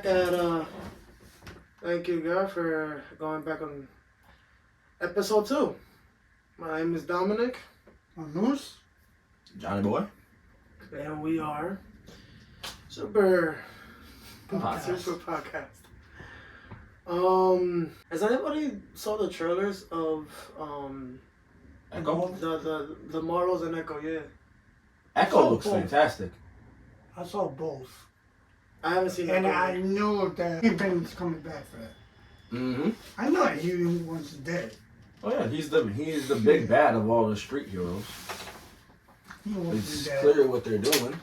back at thank you God for going back on episode 2. My name is Dominic. I'm Noose. Johnny Boy. And we are Super Podcast. Has anybody saw the trailers of Echo? the Marvels and Echo? Yeah. Echo looks fantastic. I saw both. I haven't seen and Echo. I know that Kingpin's coming back for that. Mm-hmm. I know he was dead. Oh yeah, he's the big bad of all the street heroes. He wants It's to be dead. clear what they're doing.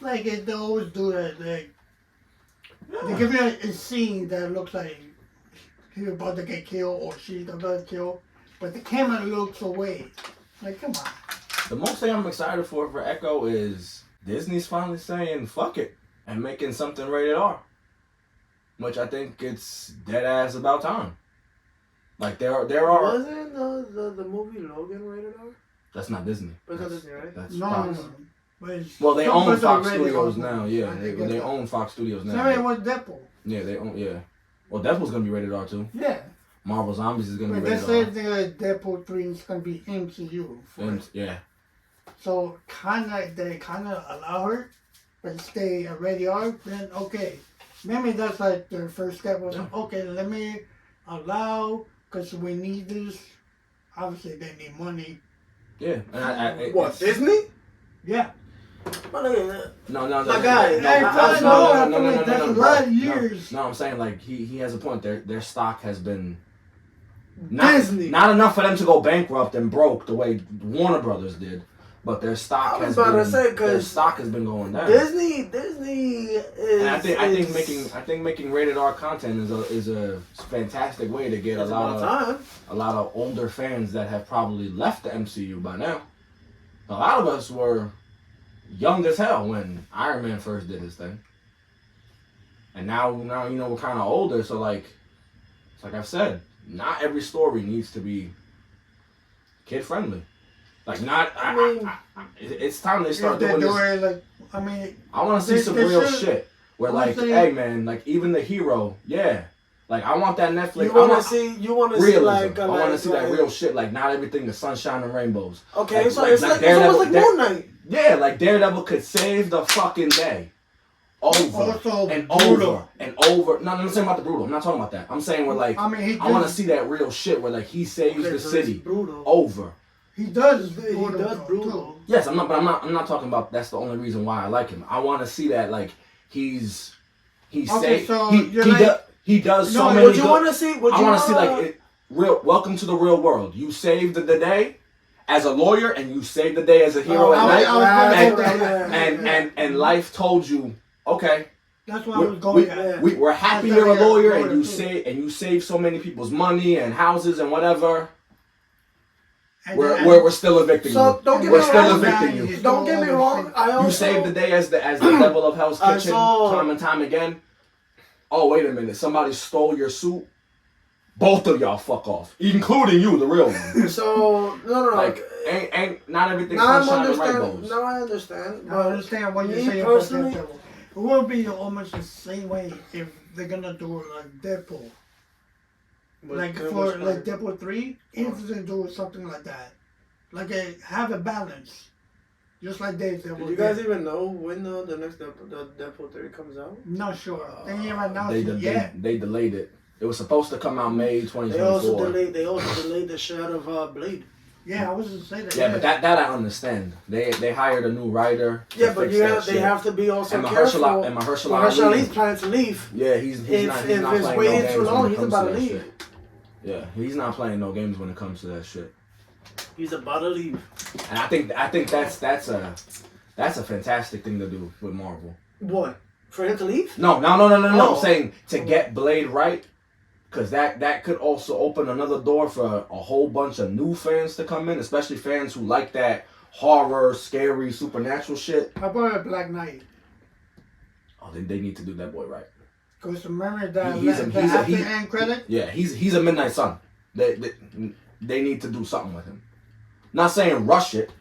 Like they always do that. Like they Yeah. give you a scene that looks like he's about to get killed or she's about to get killed, but the camera looks away. Like, come on. The most thing I'm excited for Echo is Disney's finally saying fuck it and making something rated R, which I think it's dead ass about time. Like there are. Wasn't the movie Logan rated R? That's not Disney. But it's not Disney, right? That's No, Fox. no. But it's Well, they own some Fox already Studios own now. them. Yeah, I they think it's- own Fox Studios now. Sorry, it was Deadpool. Yeah, they own. Yeah. Well, Deadpool's gonna be rated R too. Yeah. Marvel Zombies is gonna But be they rated R. said Deadpool 3 is going to be MCU. And, yeah. So they kind of allow her, but stay a rated R. Then okay, maybe that's like their first step was okay. Let me allow because we need this. Obviously, they need money. Yeah. And What, Disney? Yeah. No, My guy. Hey, I no, that's a lot of years. No, I'm saying like he has a point. Their stock has been Disney. not enough for them to go bankrupt and broke the way Warner Brothers did, but their stock I was has about been to say, 'cause their stock has been going down. Disney is. And I think making rated R content is a fantastic way to get a lot of older fans that have probably left the MCU by now. A lot of us were young as hell when Iron Man first did his thing. And now you know we're kind of older, so like I've said, not every story needs to be kid friendly. Like it's time they start doing this. Like, I mean, I want to see some real shit where like, hey man, like even the hero, yeah. Like I want that Netflix. You want to see like I want to see that real shit. Like not everything is sunshine and rainbows. Okay, like, so it's almost like Moon Knight. Yeah, like Daredevil could save the fucking day. Over and over and over. No, I'm not saying about the brutal. I'm not talking about that. I'm saying where like I want to see that real shit where like he saves the city over. He does brutal. Yes, I'm not talking about that's the only reason why I like him. I want to see that like he does so many. Would you want to see? I want to see like welcome to the real world. You saved the day as a lawyer, and you saved the day as a hero at night. And life told you, okay. That's what I was going at. We're happy you're a lawyer, and you save so many people's money and houses and whatever. We're still evicting you. We're still evicting you. Don't get me wrong. You saved the day as the devil of Hell's Kitchen time and time again. Oh wait a minute! Somebody stole your suit. Both of y'all fuck off, including you, the real one. So no. Like ain't not everything sunshine and rainbows. No, I understand. I understand what you're saying. Personally, it will be almost the same way if they're gonna do like Deadpool. Like for like Deadpool 3, if they do something like that, like have a balance, just like they. Do you guys even know when the next Deadpool 3 comes out? Not sure. They ain't announced it yet. They delayed it. It was supposed to come out May 2024. They also delayed the shot of Blade. Yeah, I was just saying that. Yeah, but that I understand. They hired a new writer. Yeah, but they have to be also careful. And Mahershala Ali's planning to leave. Yeah, he's not if playing it's waiting no too long, games he's about to leave. Yeah, he's not playing no games when it comes to that shit. He's about to leave. And I think that's a fantastic thing to do with Marvel. What? For him to leave? No. Oh. I'm saying to get Blade right. Because that could also open another door for a whole bunch of new fans to come in, especially fans who like that horror, scary, supernatural shit. How about a Black Knight? Oh, they need to do that boy right. Because remember that He's the end credit? Yeah, he's a Midnight Sun. They need to do something with him. Not saying rush it,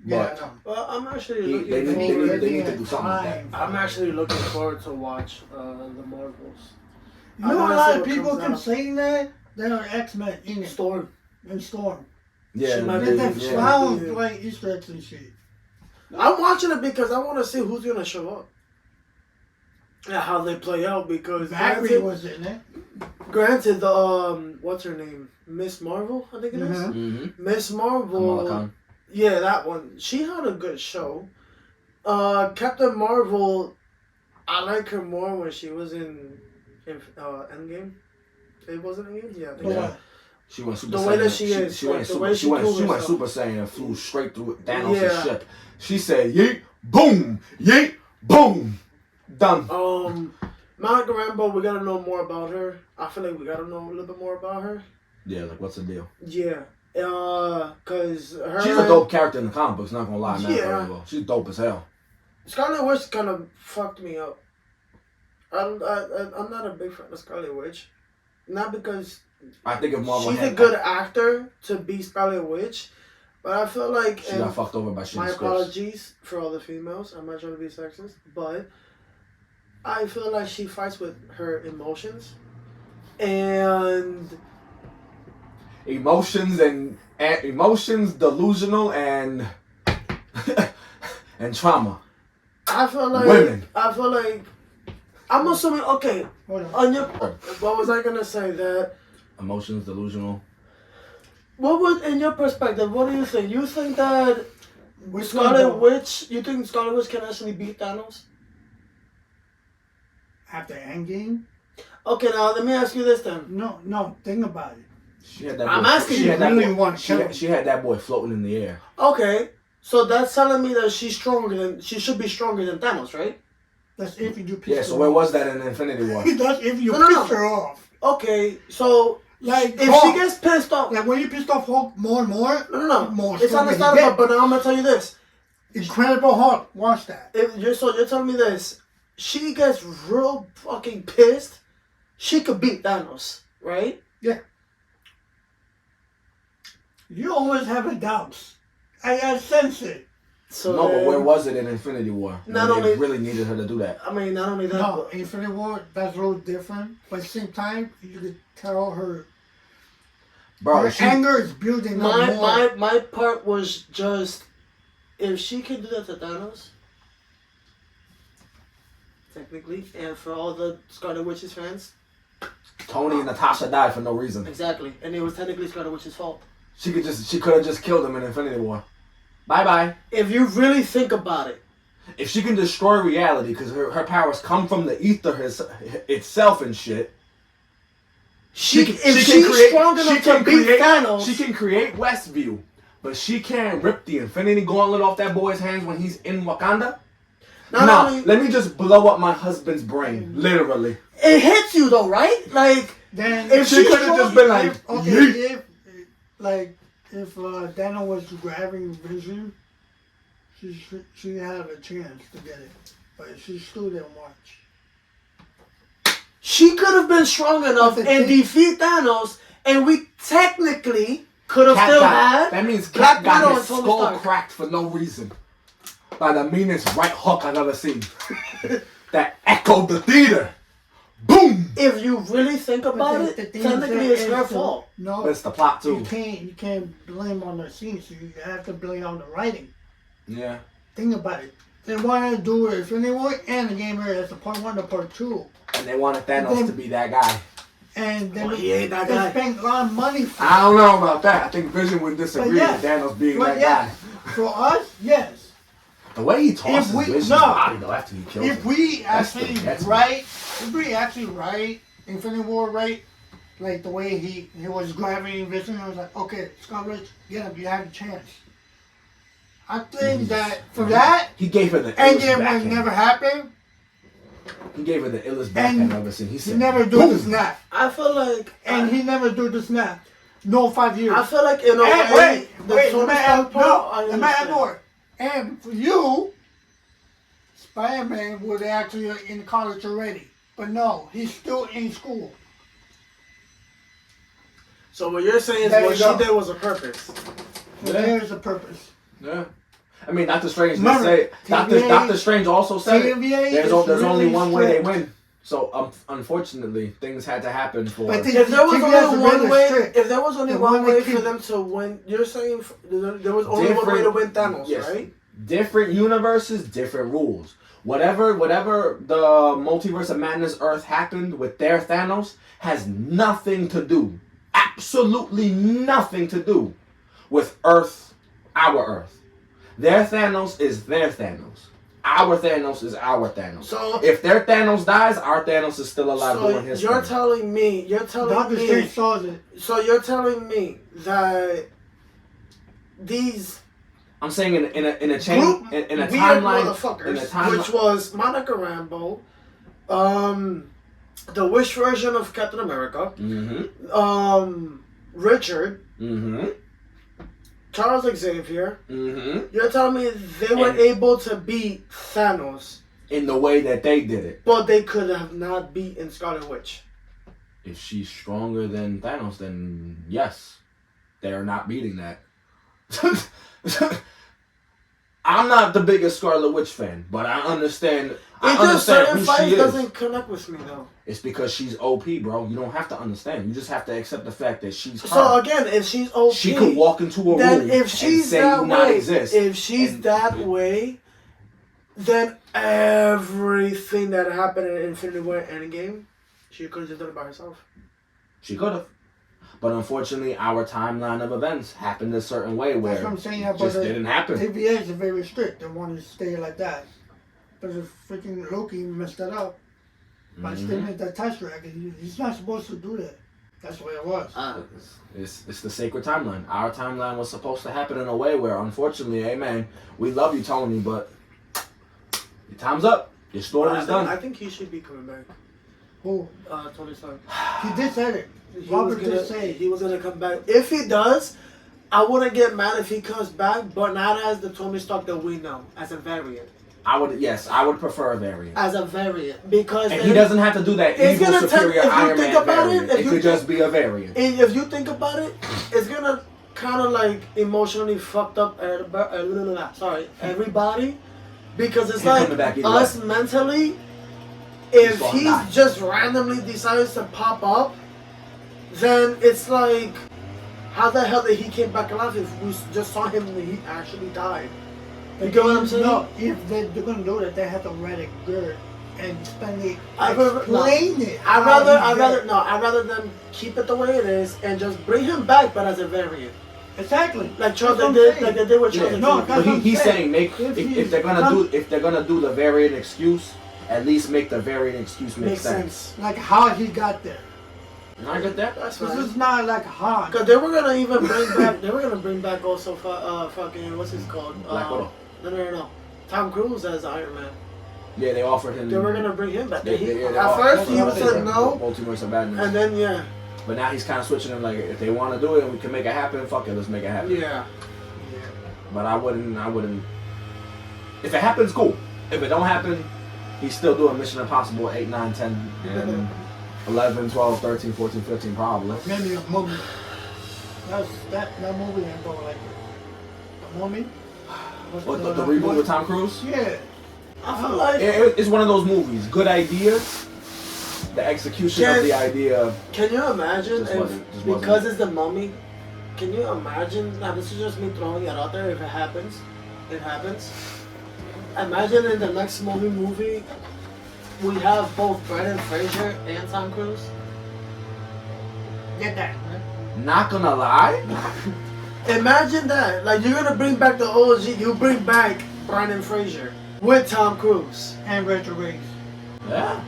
But no. Well, I'm actually they looking forward. they need to do something like that. I'm actually looking forward to watch the Marvels. You know, a lot of people can say that there are X-Men in it. Storm. And Storm. Yeah, They found like Easter eggs and shit. I'm watching it because I want to see who's gonna show up. And how they play out because Valkyrie was in it. Granted, the what's her name? Miss Marvel, I think it is. Mm-hmm. Miss Marvel. Kamala Khan. Yeah, that one. She had a good show. Captain Marvel, I like her more when she was in Endgame. It wasn't Endgame? Yeah, I think Yeah. She went Super the Saiyan. way that she is. She went the Super, way she went herself. Super Saiyan and flew straight through Thanos' Yeah. ship. She said, yeet, boom, yeet, boom. Done. Monica Rambeau, we gotta know more about her. I feel like we gotta know a little bit more about her. Yeah, like what's the deal? Yeah. Cause her. She's a dope character in the comic books, not gonna lie, man. Yeah. She's dope as hell. Scarlet Witch kind of fucked me up. I'm not a big fan of Scarlet Witch. Not because I think if Marvel she's had a good actor to be Scarlet Witch, but I feel like she got fucked over by shitty my scripts. apologies for all the females. I'm not trying to be sexist, but I feel like she fights with her emotions and Emotions, delusional, and and trauma. I feel like Women. I'm assuming. Okay, Hold on. on your what was I gonna say that? Emotions, delusional. What was in your perspective? What do you think? You think that Which Scarlet one, Witch? You think Scarlet Witch can actually beat Thanos? after Endgame? Okay, now let me ask you this then. No. Think about it. She had that. I'm boy, asking she you, had that really boy- want to she kill had- him. She had that boy floating in the air. Okay, so that's telling me that she should be stronger than Thanos, right? That's if you piss Yeah. her So where off. was that in Infinity War? That's if you No. piss her off. Okay, so Like if Hulk. she gets pissed off, Like when you pissed off Hulk more and more, no, more it's stronger you understandable. get. But now I'm gonna tell you this: Incredible Hulk. Watch that. you're telling me this, she gets real fucking pissed, she could beat Thanos, right? You always have a doubts. I sense it. So No, but then- where was it in Infinity War? Not When they only- really needed her to do that. I mean, not only that, No, but Infinity War, that's a little different. But at the same time, you could tell her, Bro, her anger is building up more. my part was just if she can do that to Thanos, technically, and for all the Scarlet Witch's fans, Tony and Natasha died for no reason. exactly, and it was technically Scarlet Witch's fault. She could have just killed him in Infinity War. Bye bye. If you really think about it, If she can destroy reality, because her powers come from the ether itself and shit. she's strong enough to beat Thanos. She can create Westview, but she can't rip the Infinity Gauntlet off that boy's hands when he's in Wakanda. Not only- Let me just blow up my husband's brain, literally. It hits you though, right? Like Then if She she's could have strong- just been like, okay, if Dana was grabbing Vision, she had a chance to get it, but she still didn't watch. she could have been strong enough But the and thing- defeat Thanos, and we technically could have Cat still got- had that means Black Cat got Widow his and Tony skull Stark. cracked for no reason. By the meanest right hook I've ever seen. That echoed the theater. Boom! If you really think about the it, thing technically is it's that her it's fault. No, But it's the plot too. you can't blame on the scenes. You have to blame on the writing. Yeah. Think about it. They wanted to do it Infinity War and the game as a part 1 to part 2. And they wanted Thanos Then- to be that guy. And then Well, he ain't that they guy. spent a lot of money for I don't know about that. I think Vision would disagree yeah. with Thanos being But that yeah, guy. for us, yes. The way he tosses we- Vision's no. body though after he kills If him. we That's actually the- that's- write Infinity War right, like the way he was grabbing Vision, I was like, okay, Scarlet, get him, you have a chance. I think that for that, He gave her the and illest then when it backhand. never happened, He gave her the illest backhand I've ever seen. He he said, never do boom. the snap. I feel like And he never do the snap. No 5 years. I feel like in a And way, wait, Tony let me Stark add, part, I let me add understand. more. And for you, Spider-Man was actually in college already. But no, he's still in school. So what you're saying is There what you go. she did was a purpose. So there's a purpose. Yeah. I mean, Doctor Strange did Remember, say. TVA Doctor Strange also said TVA there's is there's only really one way they strict. win. So unfortunately, things had to happen for. But If there was TVA is only one really way, strict. if there was only They one wanna way keep- for them to win, you're saying there was only one way to win Thanos, Yes. right? Different universes, different rules. Whatever the Multiverse of Madness Earth happened with their Thanos has nothing to do, absolutely nothing to do with Earth, our Earth. Their Thanos is their Thanos. Our Thanos is our Thanos. So if their Thanos dies, our Thanos is still alive doing his you're thing. telling me, Doctor Strange saw it. so you're telling me that these I'm saying in a chain group in a weird timeline motherfuckers, which was Monica Rambeau, the Wish version of Captain America, Richard, Charles Xavier. You're telling me they were able to beat Thanos in the way that they did it. but they could have not beaten Scarlet Witch. If she's stronger than Thanos, then yes, they're not beating that. I'm not the biggest Scarlet Witch fan, but I understand. I understand certain who fights she is. doesn't connect with me though. It's because she's OP, bro. You don't have to understand. You just have to accept the fact that she's her. So again, if she's OP, she could walk into a then room if she's and say that you not way, exist. if she's that way, then everything that happened in Infinity War Endgame, she could have just done it by herself. She could have. But unfortunately, our timeline of events happened a certain way where That's what I'm saying. it just didn't happen. TVA is very strict. They want to stay like that. But if freaking Loki messed that up by stealing that Tesseract, he's not supposed to do that. That's the way it was. It's the sacred timeline. Our timeline was supposed to happen in a way where, unfortunately, hey man, we love you, Tony, but your time's up. Your story's done. I think he should be coming back. Who? Tony Stark. He did say it. Robert did say he was gonna come back. If he does, I wouldn't get mad if he comes back, but not as the Tony Stark that we know, as a variant. I would prefer a variant. As a variant, because and he doesn't have to do that it's evil gonna superior if you Iron think Man about variant. it, It could just be a variant. If you think about it, it's gonna kind of like emotionally fucked up everybody, because it's like us mentally. If he just randomly decides to pop up, then it's like, how the hell did he came back alive if we just saw him and he actually died? You get what I'm saying? No, if they're going to do that, they have to write it good and explain it. I'd rather them keep it the way it is and just bring him back, but as a variant. Exactly. Like Charles did with Charles. No, but he's saying if they're gonna do the variant excuse, at least make the variant excuse make sense. Like how he got there. I get that. That's This fine. is not like Han. Because they were gonna even bring back. They were gonna bring back also fucking what's his called? Black Widow. No. Tom Cruise as Iron Man. Yeah, they offered him. They were gonna bring him back. At first he said no. Multiverse of Madness. And then yeah. But now he's kind of switching him. Like, if they want to do it and we can make it happen, fuck it, let's make it happen. Yeah. But I wouldn't. If it happens, cool. If it don't happen, he's still doing Mission Impossible 8, 9, 10, and 11, 12, 13, 14, 15 probably. Maybe a movie. That movie I don't like it. The Mummy? What, the reboot with Tom Cruise? Yeah. I feel like It's one of those movies. Good idea. The execution of the idea. Can you imagine Just because it's the Mummy? Can you imagine? Now this is just me throwing it out there. If it happens, it happens. Imagine in the next movie, we have both Brendan Fraser and Tom Cruise. Get that. Not gonna lie. Imagine that. Like, you're gonna bring back the OG. You bring back Brendan Fraser with Tom Cruise and Rachel Weisz. Yeah.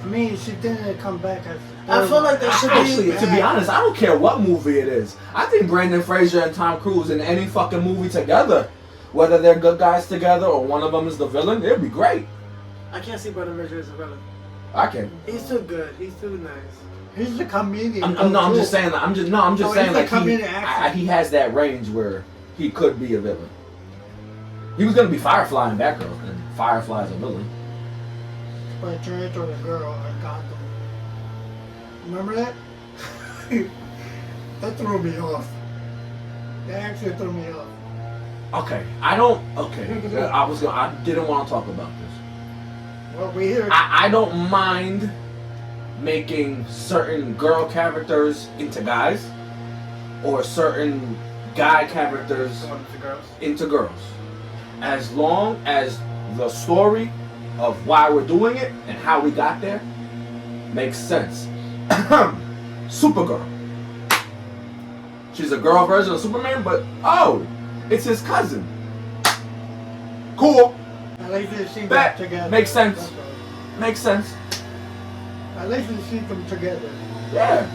I mean, she didn't come back as. I feel like that should Actually, to be honest, I don't care what movie it is. I think Brendan Fraser and Tom Cruise in any fucking movie together, whether they're good guys together or one of them is the villain, it'd be great. I can't see Brendan Fraser as a villain. I can. He's too good. He's too nice. He's a comedian. I'm just saying. I'm just saying. Like he has that range where he could be a villain. He was gonna be Firefly in Batgirl, and Firefly's a villain. But it turned into the girl in Gotham. Remember that? That threw me off. That actually threw me off. Okay, I don't. Okay, I didn't want to talk about this. Well, we hear. I don't mind making certain girl characters into guys, or certain guy characters into girls, as long as the story of why we're doing it and how we got there makes sense. Supergirl. She's a girl version of Superman, but it's his cousin. Cool. At least you see them That together. makes sense. Makes sense. At least you see them together. Yeah.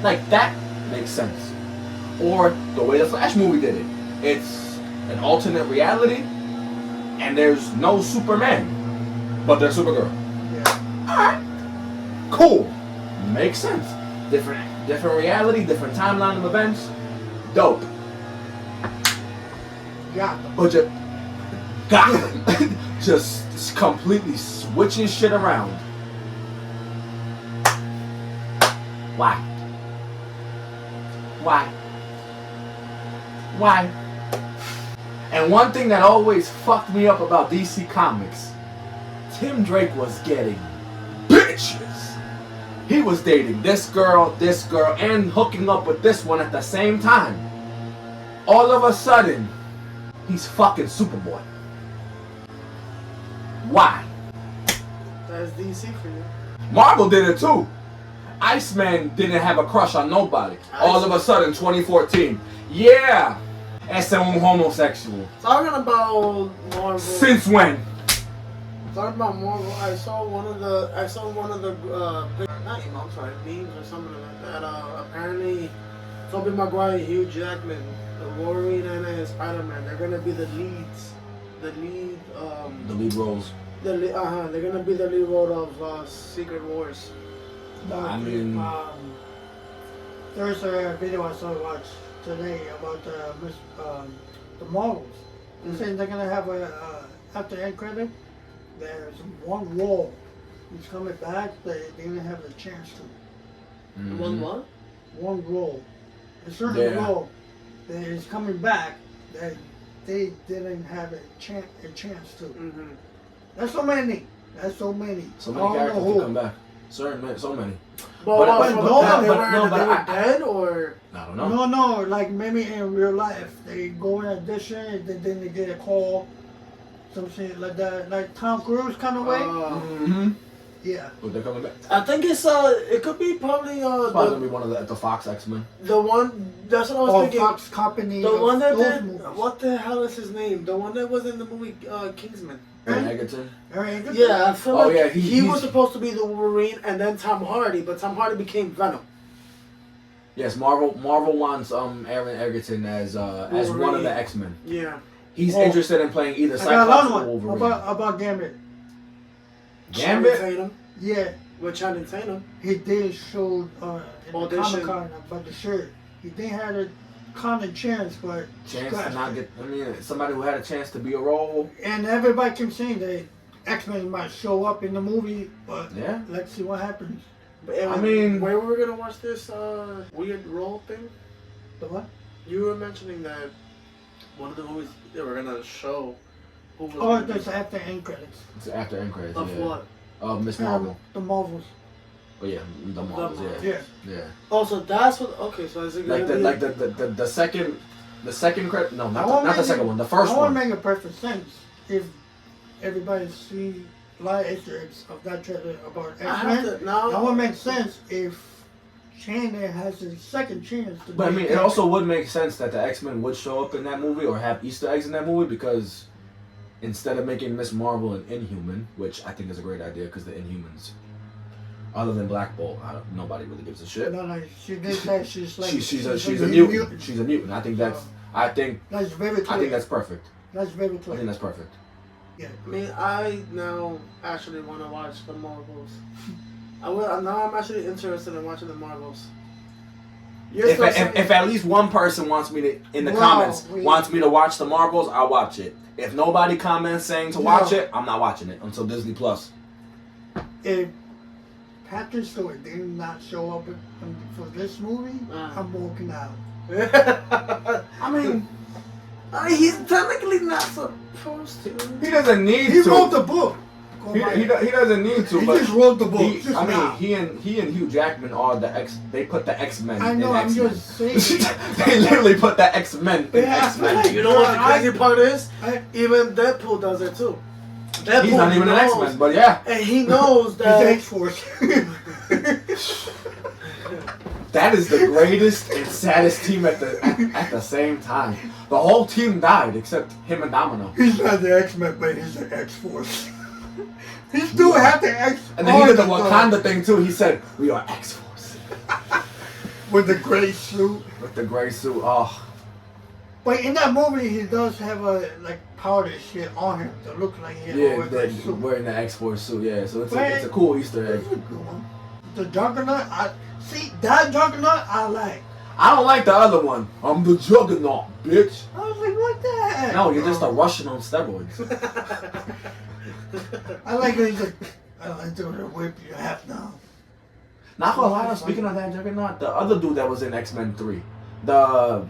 Like, that makes sense. Or the way the Flash movie did it. It's an alternate reality, and there's no Superman, but there's Supergirl. Yeah. Alright. Cool. Makes sense. Different reality, different timeline of events. Dope. Gotham. But just completely switching shit around. Why? And one thing that always fucked me up about DC Comics, Tim Drake was getting bitches. He was dating this girl, and hooking up with this one at the same time. All of a sudden, he's fucking Superboy. Why? That's DC for you. Marvel did it too. Iceman didn't have a crush on nobody. All of a sudden, 2014. Yeah! Ese un homosexual. Talking about Marvel. Since when? Talking about Marvel, I saw one of the memes or something like that. Apparently, Tobey Maguire, Hugh Jackman, the Wolverine, and Spider-Man, they're gonna be the leads. The lead roles. they're gonna be the lead role of Secret Wars. I mean, there's a video I watched today about the Marvels. They're saying they're gonna have after end credit. There's one role. He's coming back. They didn't have a chance to. Mm-hmm. One what? One role. A certain role that is coming back that they didn't have a chance to. Mm-hmm. That's so many. So many characters can come back. So many. But they were dead or? I don't know. No. Like maybe in real life, they go in audition, then they get a call, some shit like that, like Tom Cruise kind of way. Mm-hmm. Yeah. But they're coming back. I think it could be probably gonna be one of the Fox X-Men. The one that's what I was thinking. Fox company. The one that did movies. what the hell is his name? The one that was in the movie Kingsman. Aaron Egerton. Yeah, I feel like he he's was supposed to be the Wolverine and then Tom Hardy, but Tom Hardy became Venom. Yes, Marvel wants Aaron Egerton as one of the X-Men. Yeah. He's interested in playing either Cyclops or Wolverine. About Gambit. Gambit? Yeah. With Channing Tatum. He did show in the Audition. Comic-Con about the shirt. He didn't have a kind of chance, but chance to not get. I mean, somebody who had a chance to be a role. And everybody keeps saying that X-Men might show up in the movie, but let's see what happens. But, I mean, where were we gonna watch this weird role thing? The what? You were mentioning that one of the movies they were gonna show. Who was That's after end credits. It's after end credits. Of what? Miss Marvel. The Marvels. Oh yeah, the Marvels. Yeah. Oh, so that's what. Okay, so is it gonna be the second credit? No, not the second one. The first one. I want to make a perfect sense if everybody see live Easter eggs of that trailer about X-Men. That would make sense if Shannon has a second chance to. But I mean, it also would make sense that the X-Men would show up in that movie or have Easter eggs in that movie because instead of making Miss Marvel an Inhuman, which I think is a great idea because the Inhumans, other than Black Bolt, nobody really gives a shit. No, she did that. She's like she's a mutant. She's a mutant. I think that's very clear. I think that's perfect. That's very clear. I think that's perfect. Yeah. I mean, I now actually want to watch the Marvels. Now I'm actually interested in watching the Marvels. If at least one person wants me to in the comments wants me to watch the Marvels, I'll watch it. If nobody comments saying to watch it, I'm not watching it until Disney Plus. If Patrick Stewart did not show up for this movie, I'm walking out. I mean, He's technically not supposed to. He doesn't need He to. wrote the book. He doesn't need to. He but just wrote the book. he and Hugh Jackman are the X. They put the X-Men. I know. In I'm X-Men. just saying. They literally put the X-Men in Yeah, I X-Men. feel like- You know what the crazy part is? I- Even Deadpool does it too. Deadpool He's not even an knows- X-Men, but yeah. And he knows He's that. X-Force. That is the greatest and saddest team at the same time. The whole team died except him and Domino. He's not the X-Men, but he's the X-Force. He still had the X. And then he did the Wakanda thing too. He said, "We are X-Force." With the gray suit. With the gray suit. Oh, But in that movie, he does have a powder shit on him that looks like he has yeah, a gray suit. wearing the X-Force suit. Yeah, so it's But- a cool Easter egg. That's a good one. The Juggernaut, that Juggernaut I like. I don't like the other one. I'm the Juggernaut, bitch. I was like, what the heck? No, you're just a Russian on steroids. I like when he's like, I like to whip your hat down. Not gonna lie, speaking of that Juggernaut, the other dude that was in X-Men 3, the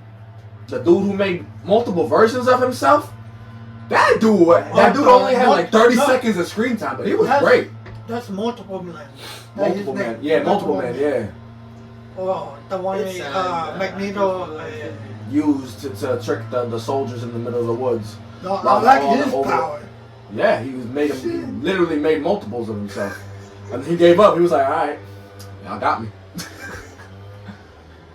dude who made multiple versions of himself, that dude only had like 30 seconds of screen time, but he was great. That's multiple man. Multiple man, yeah, multiple man, yeah. Oh, the one Magneto. Used to trick the soldiers in the middle of the woods. No, I like his over- power. Yeah, he literally made multiples of himself. And he gave up. He was like, alright, y'all got me.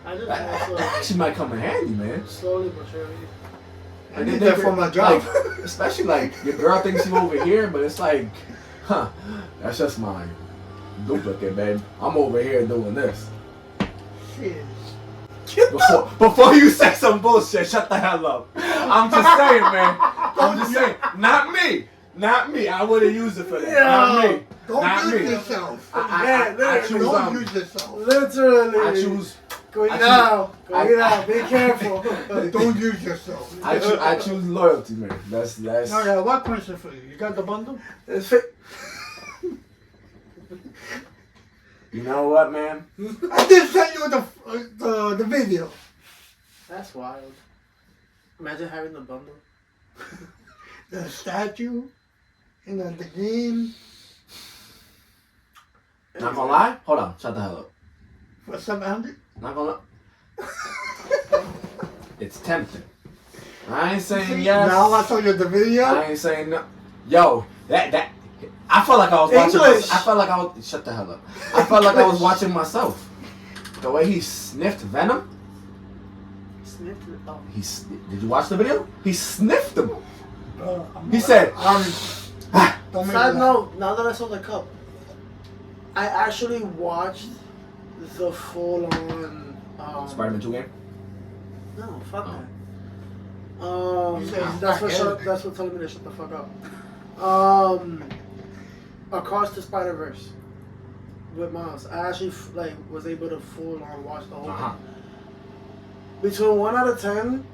I just That also actually might come in handy, man. slowly but surely. I need that for my job. Like, especially like your girl thinks you over here, but it's like, huh, that's just my duplicate, babe. I'm over here doing this. Shit. Before you say some bullshit, shut the hell up. I'm just saying, man. I'm just saying. Not me. Not me. I wouldn't use it for that. Not me. Don't Not use me. yourself. I choose, Don't use yourself. Literally. I choose. Cuidado. Be careful. Don't use yourself. I choose loyalty, man. That's. No, yeah, what question for you? You got the bundle? It's fit. You know what, man? I just sent you the video. That's wild. Imagine having the bundle. The statue and the game Not gonna lie. Hold on. Shut the hell up. for 700. Not gonna lie. It's tempting. I ain't saying yes. Now I saw you the video. I ain't saying no. Yo, that. I felt like I was watching. English. I felt like I was. Shut the hell up. I felt like I was watching myself. The way he sniffed Venom. Sniffed it up. Did you watch the video? He sniffed him. I'm He not- said, Don't make Side me laugh. note, now that I saw the cup, I actually watched the full-on Spider-Man 2 game. No, fuck Oh. that. You said That's what telling me to shut the fuck up. Across the Spider-Verse with Miles, I actually was able to full-on watch the whole Uh-huh. thing. Between 1 out of 10,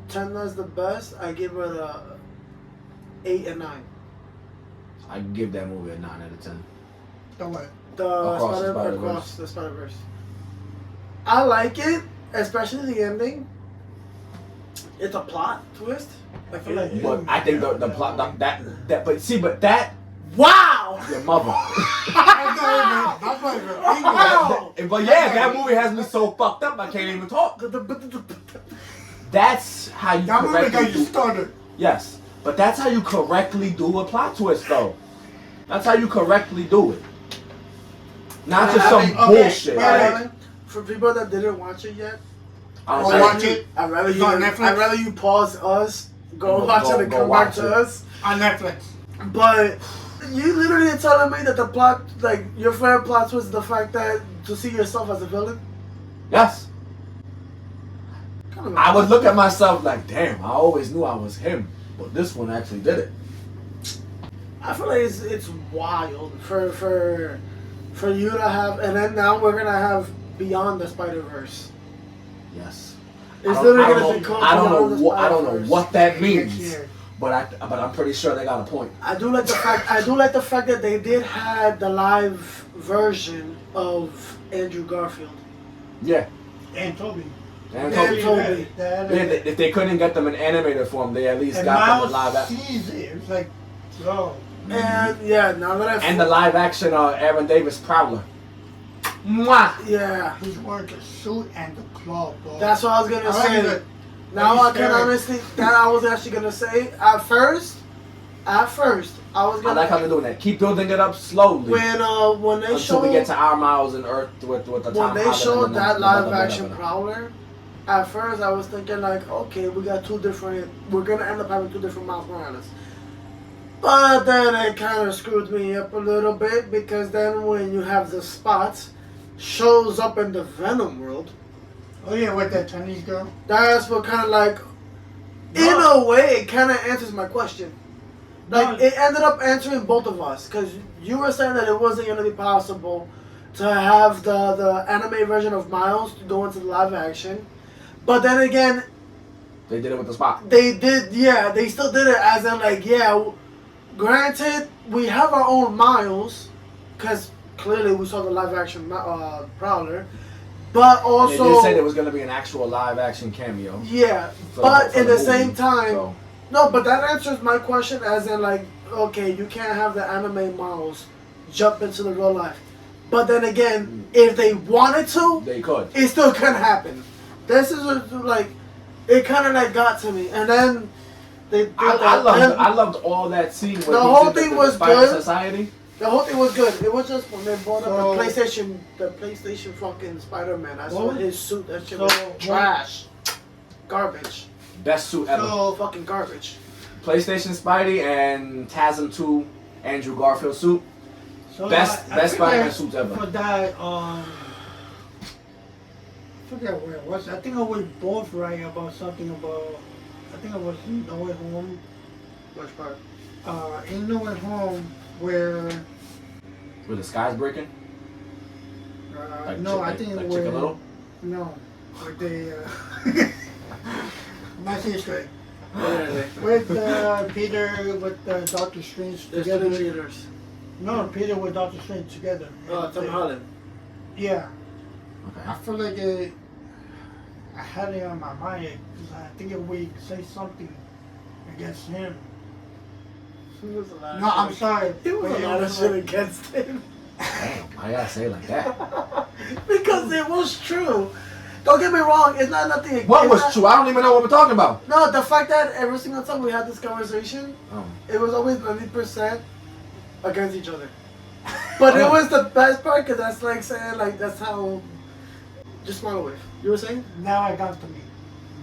10 is the best. I give it a 8 and 9. I give that movie a 9 out of 10. Don't worry. Across the Spider-Verse. I like it, especially the ending. It's a plot twist. I feel like. But I think the plot that Wow! your mother. That's not even English. But yeah, that movie has me so fucked up I can't even talk. That's how you That movie got correctly you do. started. Yes, but that's how you correctly do a plot twist, though. That's how you correctly do it. Not just some bullshit. Right. For people that didn't watch it yet, Go watch it. I'd rather It's you. on Netflix? I'd rather you pause us, go watch it, and go come back watch to it. us. On Netflix. But you literally are telling me that the plot, like your favorite plot twist, is the fact that to see yourself as a villain. Yes. Kind of I would look at myself like, damn, I always knew I was him, but this one actually did it. I feel like it's wild for you to have, and then now we're gonna have Beyond the Spider-Verse. Yes. It's I literally don't gonna be know- called I don't Beyond the know what I don't know Spider-Verse. what that Next means, year. but I'm pretty sure they got a point. I do like the fact that they did have the live version of Andrew Garfield. Yeah. And Toby. Dan Dan Toby. Toby. If they couldn't get them in animated form, they at least and got them in Miles live action. sees it. It's like, yo. And yeah, now that And the live action Aaron Davis Prowler. Mwah! Yeah. He's wearing the suit and the claw, bro. That's what I was gonna say. Like now I can honestly, that I was actually gonna say. At first, I was I gonna. like how they're doing that. Keep building it up slowly. When they until showed we get to our Miles and Earth with the when Tom they Holland showed and that the live action Prowler, at first I was thinking like, okay, we got two different. We're gonna end up having two different Miles Morales. But then it kind of screwed me up a little bit because then when you have the spots shows up in the Venom world, Oh yeah, with that Chinese girl. that's what kind of like, in a way, it kind of answers my question. Like, it ended up answering both of us because you were saying that it wasn't going to be possible to have the anime version of Miles go into the live action. But then again, they did it with the spot. they did, yeah, they still did it as in like, yeah, granted, we have our own Miles because clearly we saw the live action Prowler. But also, and they did say there was going to be an actual live action cameo. Yeah, but in the same time, no, but that answers my question as in like, okay, you can't have the anime Miles jump into the real life. But then again, if they wanted to, they could. It still can happen. This is like, it kind of like got to me, and then they. I loved all that scene. The whole thing was good. Society. The whole thing was good. It was just when they brought up the PlayStation fucking Spider-Man. I saw his suit. That shit was trash, garbage. Best suit ever. Fucking garbage. PlayStation Spidey and TASM 2 Andrew Garfield suit. So best Spider-Man suits ever. For that, I forget where it was. I think I was both right about something about. I think it was No Way Home. Which part? In No Way Home, where the sky's breaking. Like no, I think like where Chicken Little. No, with the my sister. With Peter with Doctor Strange There's together. two cheaters. No, Peter with Doctor Strange together. Tom Holland. Yeah. Okay. I feel like I had it on my mind because I think if we say something against him. No, I'm sorry. He was a lot of shit against him. Damn, I gotta say it like that. Because it was true. Don't get me wrong, it's not nothing. What was true? I don't even know what we're talking about. No, the fact that every single time we had this conversation, it was always 90% against each other. But it was the best part because that's like saying, like, that's how. Just smile away. You were saying? Now I got to me.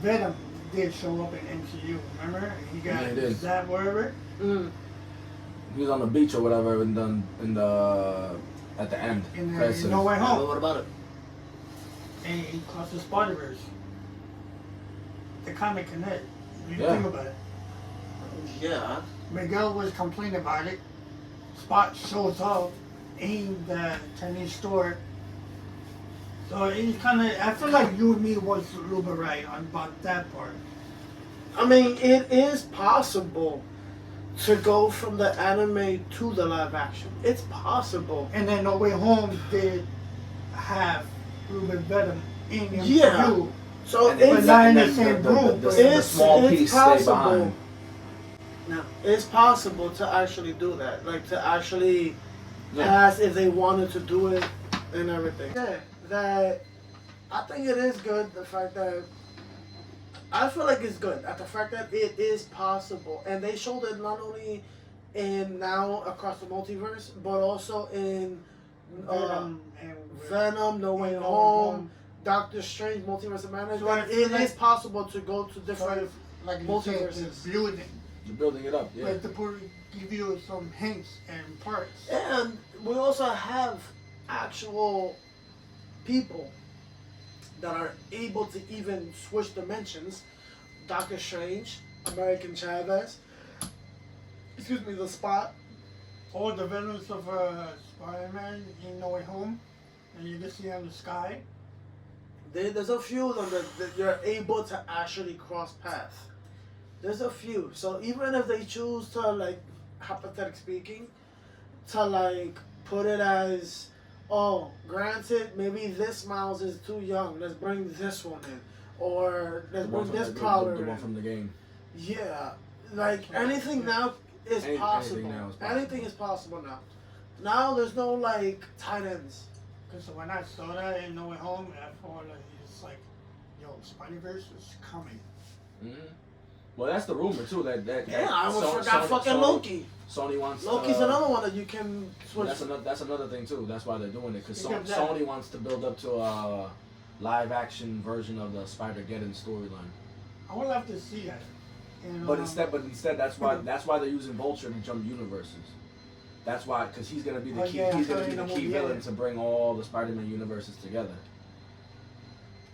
Venom did show up in MCU, remember? He got that wherever. He was on the beach or whatever at the end. In No Way Home. What about it? And he crossed the Spider-Verse. They kind of connect. You think about it. Yeah. Miguel was complaining about it. Spot shows up in the Chinese store. So it's kind of, I feel like you and me was a little bit right on about that part. I mean, it is possible to go from the anime to the live action. It's possible. And then No Way Home did have a little bit better in MCU. Yeah. So it's not in the same group. The small piece stay behind. No, it's possible to actually do that. Like to actually ask if they wanted to do it and everything. Yeah, that I think it is good. The fact that I feel like it's good. At the fact that it is possible, and they showed it not only in now across the multiverse, but also in Venom, No Way Home, Doctor Strange, Multiverse of Madness. So it is possible to go to different multiverses. You're building it up, yeah. But to give you some hints and parts. And we also have actual people that are able to even switch dimensions. Doctor Strange, American Chavez, the Spot. All the villains of Spider-Man in No Way Home, and you can see on the sky. There's a few of them that you're able to actually cross paths. There's a few. So even if they choose to, like, hypothetically speaking, to, like, put it as, oh, granted, maybe this Miles is too young. Let's bring this one in. or The there's one Prowler. the one from the game. Yeah, like anything now is possible. Anything is possible now. Now there's no like tight ends. Because when I saw that in No Way Home, I thought like it's like, yo, Spider-Verse is coming. Mm-hmm. Well, that's the rumor too. That I almost forgot fucking Loki. Sony wants. Loki's another one that you can switch. That's another thing too. That's why they're doing it, because Sony wants to build up to a live action version of the Spider-Geddon storyline. I would love to see that. And, but instead, that's why they're using Vulture to jump universes. That's why, because he's gonna be the key. He's gonna be the key villain to bring all the Spider-Man universes together.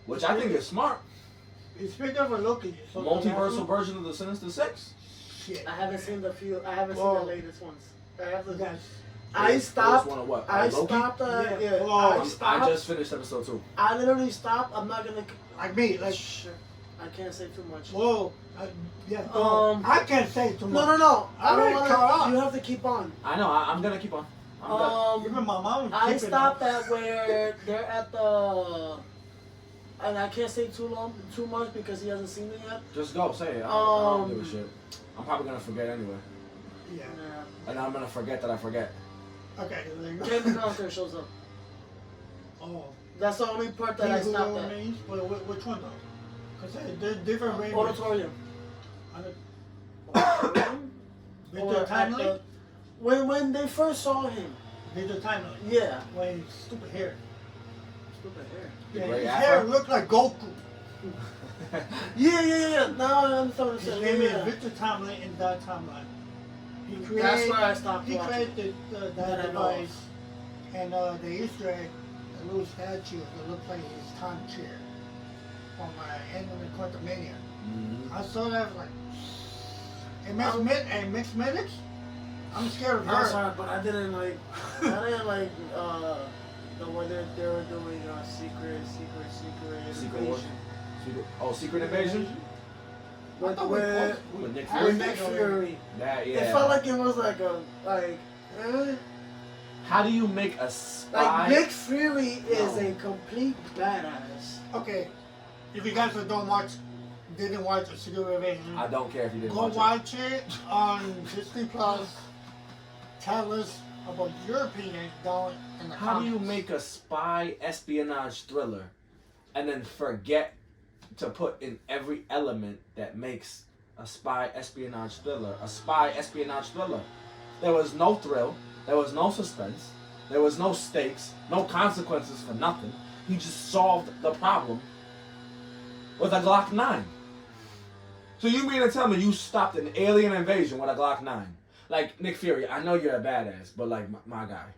Which I think is smart. Speaking of Loki, multiversal version of the Sinister Six. Shit. I haven't seen the latest ones. I stopped. I stopped. I just finished episode 2. I literally stopped. I'm not gonna. Like me, like. I can't say too much. Whoa. I can't say too much. No. I don't want to. You have to keep on. I know. I'm gonna keep on. Even my mom. I stopped at where they're at the. And I can't say too much because he hasn't seen it yet. Just go, say it. I don't give a shit. I'm probably gonna forget anyway. Yeah. And I'm gonna forget that I forget. Okay. Kevin Conquer shows up. Oh. That's the only part that I stopped at. Which one though? Because there's different ranges. Auditorium. Victor Timely? When they first saw him. Victor Timely? Yeah. When his stupid hair. Stupid hair. Yeah, his hair looked like Goku. Yeah. Now I understand what his name is Victor Timely in that timeline. That's where I stopped He watching. created that device, and the Easter egg, the little statue that looks like his time chair from End of the Quantumania. Mm-hmm. I saw that like, and mixed medics. I'm scared of her. I'm sorry, but I didn't like the way they were doing secret invasion. Secret invasion? With Nick Fury. Nick Fury. It felt like it was How do you make a spy? Like Nick Fury is a complete badass. Okay, if you guys didn't watch a Secret Invasion, I don't care if you didn't go watch it on Disney Plus. Tell us about your opinion down in the comments. How do you make a spy espionage thriller and then forget to put in every element that makes a spy espionage thriller a spy espionage thriller? There was no thrill, there was no suspense, there was no stakes, no consequences for nothing. He just solved the problem with a Glock 9. So you mean to tell me you stopped an alien invasion with a Glock 9? Like, Nick Fury, I know you're a badass, but like, my guy.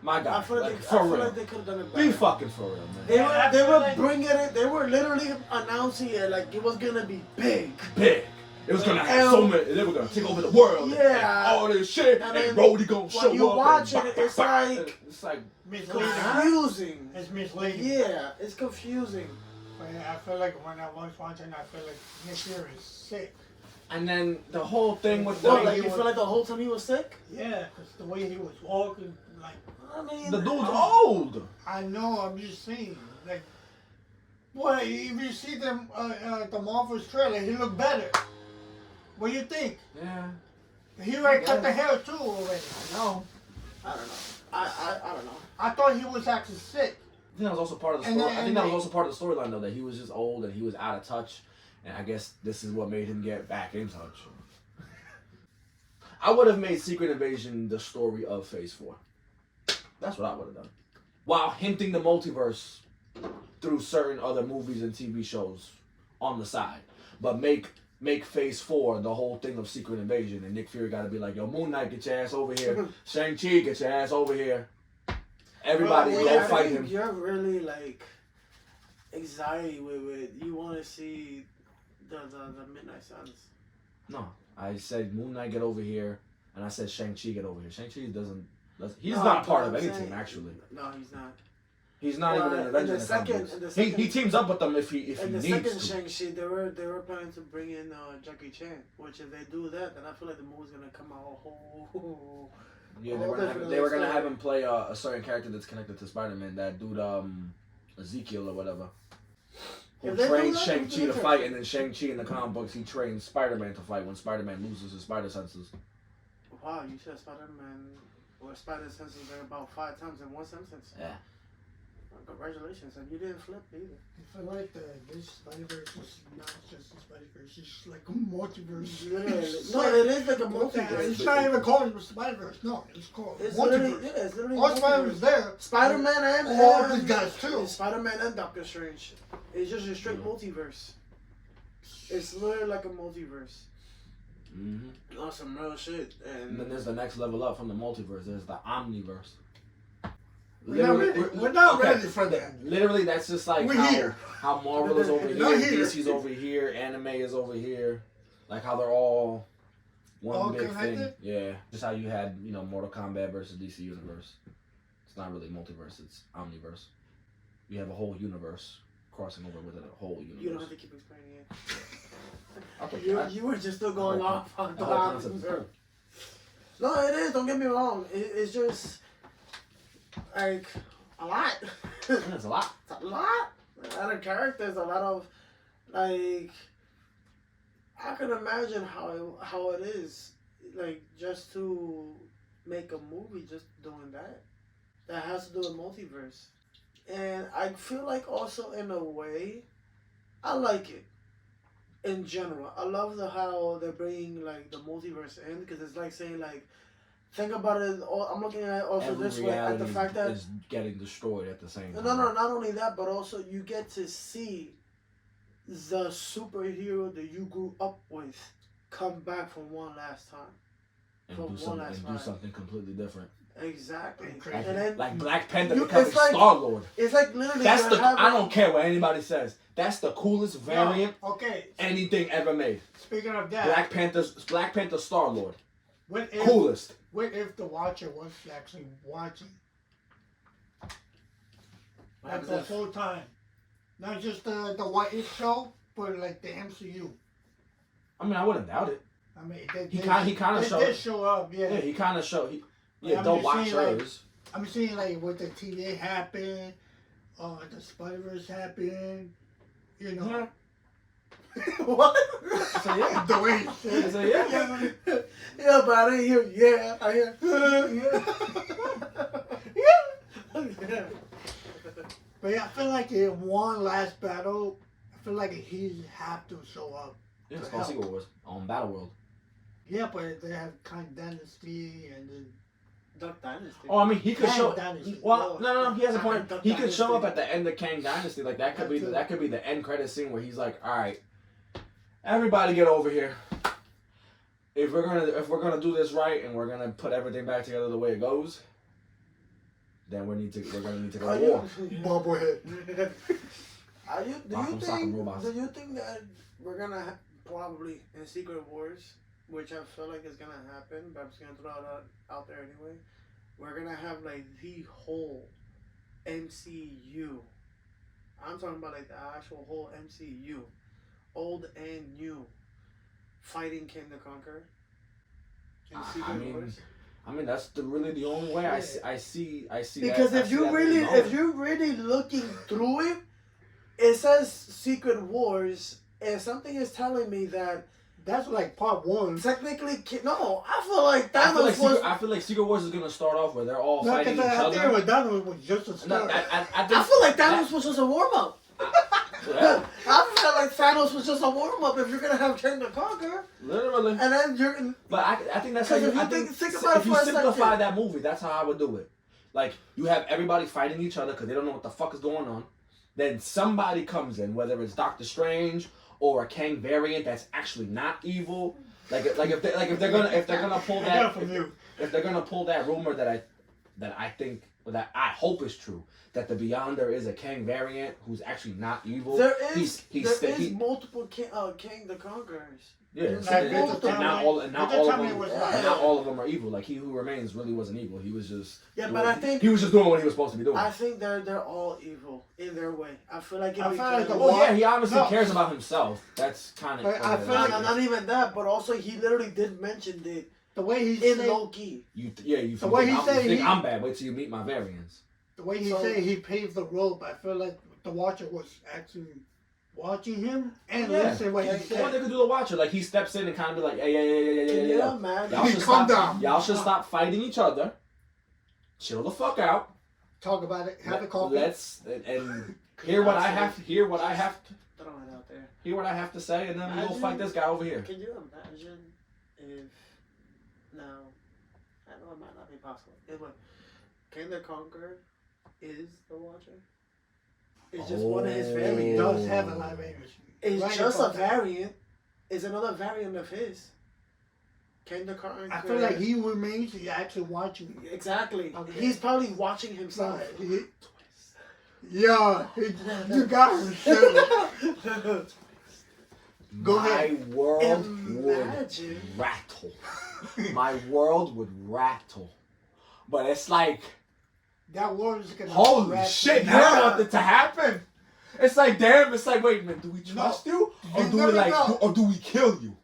I feel like they could have done it better. Be fucking for real, man. They were bringing it. They were literally announcing it like it was gonna be big. Big. It was gonna have so many. They were gonna take over the world. Yeah. And all this shit. And Rhodey gonna show up. When you watch it, it's like confusing. It's misleading. Yeah, it's confusing. I feel like when I was watching, I feel like Nick Fury is sick. And then the whole thing with the you feel like the whole time he was sick? Yeah, because the way he was walking, like. I mean, the dude's old. I know. I'm just saying, like, boy, if you see them, the Marvel's trailer, he looked better. What do you think? Yeah. He already cut the hair too already. No. I don't know. I don't know. I thought he was actually sick. I think that was also part of the story. I think that was also part of the storyline though, that he was just old and he was out of touch, and I guess this is what made him get back in touch. I would have made Secret Invasion the story of Phase 4. That's what I would have done. While hinting the multiverse through certain other movies and TV shows on the side. But make Phase 4 the whole thing of Secret Invasion, and Nick Fury got to be like, yo, Moon Knight, get your ass over here. Shang-Chi, get your ass over here. Everybody go fight him. You're really like anxiety with you want to see the Midnight Suns. No, I said Moon Knight get over here, and I said Shang-Chi get over here. Shang-Chi he's not part of any team actually. No, he's not. He's not even an Avengers. He teams up with them if he needs to. In the second Shang-Chi, they were planning to bring in Jackie Chan, which if they do that, then I feel like the movie's gonna come out whole. Yeah, they were gonna have him play a certain character that's connected to Spider-Man. That dude, Ezekiel or whatever. who trained Shang-Chi to fight, and then Shang-Chi in the comic books, he trained Spider-Man to fight when Spider-Man loses his spider senses. Wow, you said Spider-Man or spider senses are about 5 times in one sentence. Yeah. Well, congratulations, and you didn't flip either. I feel like this Spider-Verse is not just a Spider-Verse, it's like a multiverse. No, it is like a multiverse. It's not even called Spider-Verse, no, it's called It's multiverse. literally, yeah, it's literally All Spider-Verse there. Spider-Man and all these guys too. Spider-Man and Doctor Strange. It's just a straight multiverse. It's literally like a multiverse. Mm-hmm. Oh, some real shit. And then there's the next level up from the multiverse. There's the omniverse. We're not ready for that. Literally, that's just like how Marvel is over here, DC's over here, anime is over here. Like how they're all one big thing. Yeah. Just how you had, Mortal Kombat versus DC Universe. It's not really multiverse, it's omniverse. You have a whole universe crossing over with a whole universe. You don't have to keep explaining it. Okay, you were just still going off on the whole concept is cool. No, it is. Don't get me wrong. It's just like a lot. It's a lot. It's a lot. A lot of characters. A lot of like. I can imagine how it is, like just to make a movie, just doing that. That has to do with multiverse, and I feel like also in a way, I like it. In general, I love how they're bringing like the multiverse in, because it's like saying like, think about it. I'm looking at it also Every this way, at the fact that is getting destroyed at the same time. No, not only that, but also you get to see the superhero that you grew up with come back from one last time, and do something completely different. Exactly. Like, and then, like Black Panther becoming Star-Lord. It's like literally. I don't care what anybody says. That's the coolest variant anything ever made. Speaking of that, Black Panther Star-Lord. Coolest. What if the Watcher was actually watching? Like the whole time. Not just the What If show, but like the MCU. I mean, I wouldn't doubt it. I mean, he kind of showed. They did show up, yeah. Yeah, he kind of showed. The Watchers. Like, I'm seeing like what the TVA happened, the Spider-Verse happened, Yeah. What? So yeah, the way he said. So yeah. Yeah, but I didn't hear. Yeah, I hear. Yeah. But yeah, I feel like in one last battle, I feel like he have to show up. Yeah, it's called Secret Wars on Battle World. Yeah, but they have Kang Dynasty and then. Dark Dynasty. Oh, I mean, he could show. Dynasty. Well, no, he has a point. Dark He could show Dynasty. up at the end of Kang Dynasty. Like that could be the end credit scene where he's like, "All right, everybody, get over here. If we're gonna do this right and we're gonna put everything back together the way it goes, then we're gonna need to go to war." Bobblehead. Do you think that we're gonna probably in Secret Wars, which I feel like is gonna happen, but I'm just gonna throw it out there anyway. We're gonna have like the whole MCU. I'm talking about like the actual whole MCU, old and new, fighting King the Conqueror. In Secret Wars. I mean that's really the only way I see because that. If you're really looking through it, it says Secret Wars, and something is telling me that. That's like part 1. Technically, no. I feel like Thanos I feel like Secret Wars is gonna start off where they're all fighting each other. I think Thanos was just a start. I feel like Thanos was just a warm up. Yeah. I feel like Thanos was just a warm up. If you're gonna have King the Conqueror, literally, and then you're. But I think that's how you. If you simplify that movie, that's how I would do it. Like you have everybody fighting each other because they don't know what the fuck is going on. Then somebody comes in, whether it's Doctor Strange or a Kang variant that's actually not evil. If they're gonna pull that rumor that I hope is true, that the Beyonder is a Kang variant who's actually not evil. There is multiple King the Conquerors. Yeah, and not all of them are evil. Like He Who Remains really wasn't evil. He was just but I think he was just doing what he was supposed to be doing. I think they're all evil in their way. I feel like he obviously cares about himself. That's kind of. I feel like not even that, but also he literally did mention it. The way he in low key. You think I'm bad. Wait till you meet my variants. The way he said he paved the road, I feel like the Watcher was actually watching him and Yeah. listen what he What they said. could do to watch it? Like he steps in and kind of be like, hey, Can you yeah. imagine? Y'all should Calm stop. down. Y'all should stop fighting each other. Chill the fuck out. Talk about it. Have a coffee. Let's and hear what I have. Hear what I have to. Throw it out there. Hear what I have to say, and then we'll Imagine- fight this guy over here. Can you imagine if now? I know it might not be possible. If King the Conqueror is the Watcher. It's just one of his He variants. does have a live English. It's Right just a about that. variant. It's another variant of his. King the Conqueror. I feel like he remains actually watching. Exactly. Okay. He's probably watching himself. Yeah, you got him. Sure. Go My ahead. world Imagine. would rattle. My world would rattle. But it's like, That war is gonna. holy wrap- shit, Yeah. now want it to happen. It's like, damn, it's like, wait a minute, do we trust you? Or You do we never like, know. or do we kill you?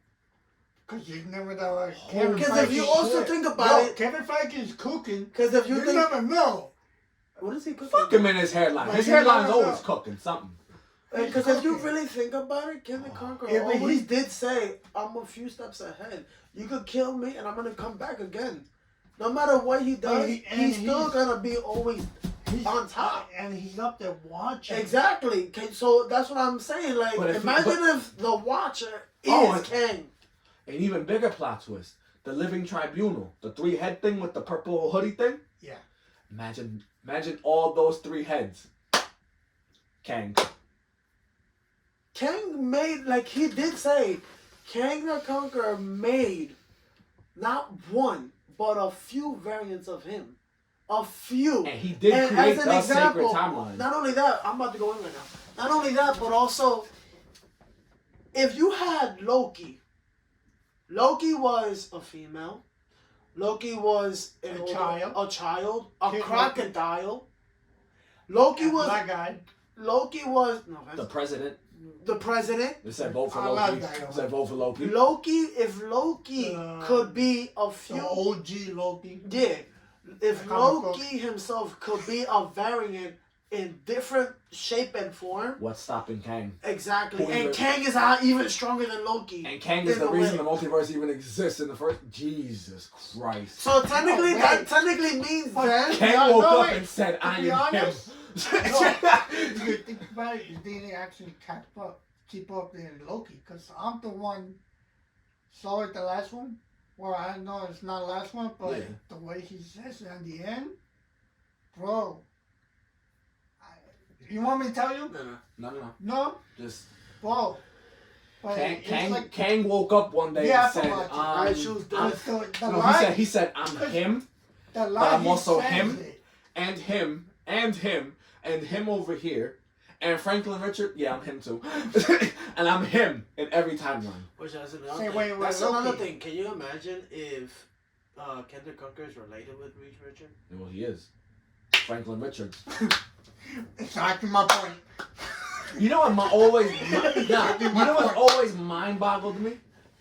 Cause you never know. Because if you also think about it, Kevin Feige is cooking. because if you You think, never know. what is he cooking? Fuck him in his hairline. Like, His you hairline's never always know. cooking something. Because if you really think about it, King the Conqueror Yeah, but always he- did say, "I'm a few steps ahead. You could kill me, and I'm gonna come back again." No matter what he does, he's still gonna be always He's on top. and he's up there watching. Exactly. Okay, so that's what I'm saying. Like, But if he- imagine if the Watcher is Oh, King. An even bigger plot twist. The Living Tribunal. The 3-head thing with the purple hoodie thing. Yeah. Imagine all those 3 heads. Kang. King made, like he did say, King the Conqueror made not one, but a few variants of him. A few. And he did And create as an the sacred example, timeline. not only that, I'm about to go in right now. Not only that, but also, if you had Loki was a female. Loki was A older- child. a Kid crocodile. Loki was Black guy. no, The president. the president. They said vote for I Loki. like that. Said vote for Loki. If Loki could be a few, The OG Loki. yeah, if The comic book. Loki himself could be a variant in different shape and form, What's stopping Kang? exactly, Who and even- Kang is even stronger than Loki. And Kang is in the a reason way. the multiverse even exists in the first. Jesus Christ. So technically, No, that wait. technically means But then. Kang no, woke no, up wait. and said, To "I be am honest, him." You think about it, you didn't actually keep up in Loki, because I'm the one saw it the last one. Well, I know it's not the last one, but Yeah. the way he says it at the end, bro. You want me to tell you? No. No, Just bro. But it's Kang. like Kang woke up one day Yeah, and said, watch it. I choose I'm, death. the no, line, he said, I'm him, the line I'm he also says him. it. and him, and him, and him over here, and Franklin Richard. Yeah, I'm him too, and I'm him in every timeline. Which is another Say, thing. wait, That's Loki. another thing. Can you imagine if King the Conqueror is related with Reed Richard? Well, he is Franklin Richards. Exactly my point. You know what? You know what always mind boggled me?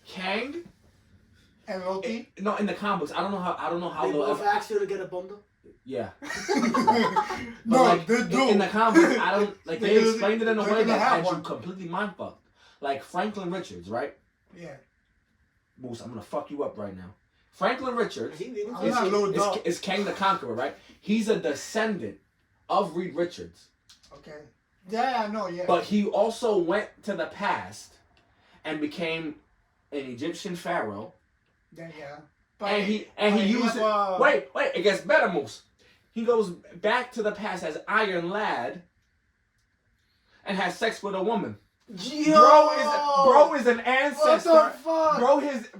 Kang. And Loki. No, in the comics, I don't know how They they'll both ever. asked you to get a bundle. Yeah. No, like, they do. In the comics, I don't like. They They're explained it in a gonna way that have had you one. completely mind fucked. Like Franklin Richards, right? Yeah. Moose, I'm gonna fuck you up right now. Franklin Richards I'm not low dog. is Kang the Conqueror, right? He's a descendant of Reed Richards. Okay. Yeah, I know, yeah. But he also went to the past and became an Egyptian pharaoh. Yeah. And he used it. Wait, it gets better, Moose. He goes back to the past as Iron Lad and has sex with a woman. Yo! Bro is an ancestor. What the fuck?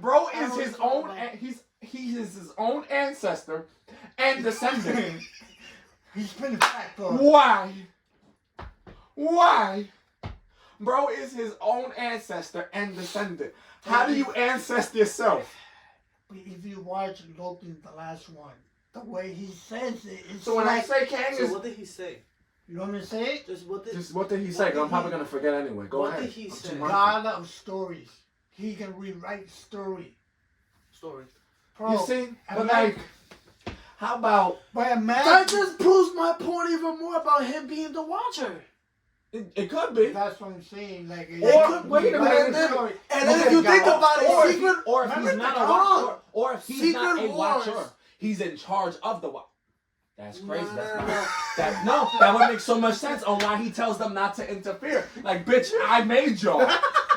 Bro I is don't his know own. about- He is his own ancestor and descendant. He's been back, bro. Why? Bro is his own ancestor and descendant. How do you ancest yourself? But if you watch Loki, the last one, the way he says it, it's So when I like, say Kang So is, what did he say? you want me to say it? Just what did? just what did he say? 'Cause I'm probably gonna forget anyway. Go What ahead. did he I'm say? too The mindful. God of stories. He can rewrite story. Story. Bro, You see, but and like, how about but That imagine, just proves my point even more about him being the Watcher. It could be. That's what I'm saying. Like, Or wait a minute. And then if you think about it, Secret, or if he's not a watcher, or if he's not a Secret watcher, Wars. he's in charge of the watch. That's crazy. No, That's no, not. no. That would make so much sense on why he tells them not to interfere. Like, bitch, I made y'all.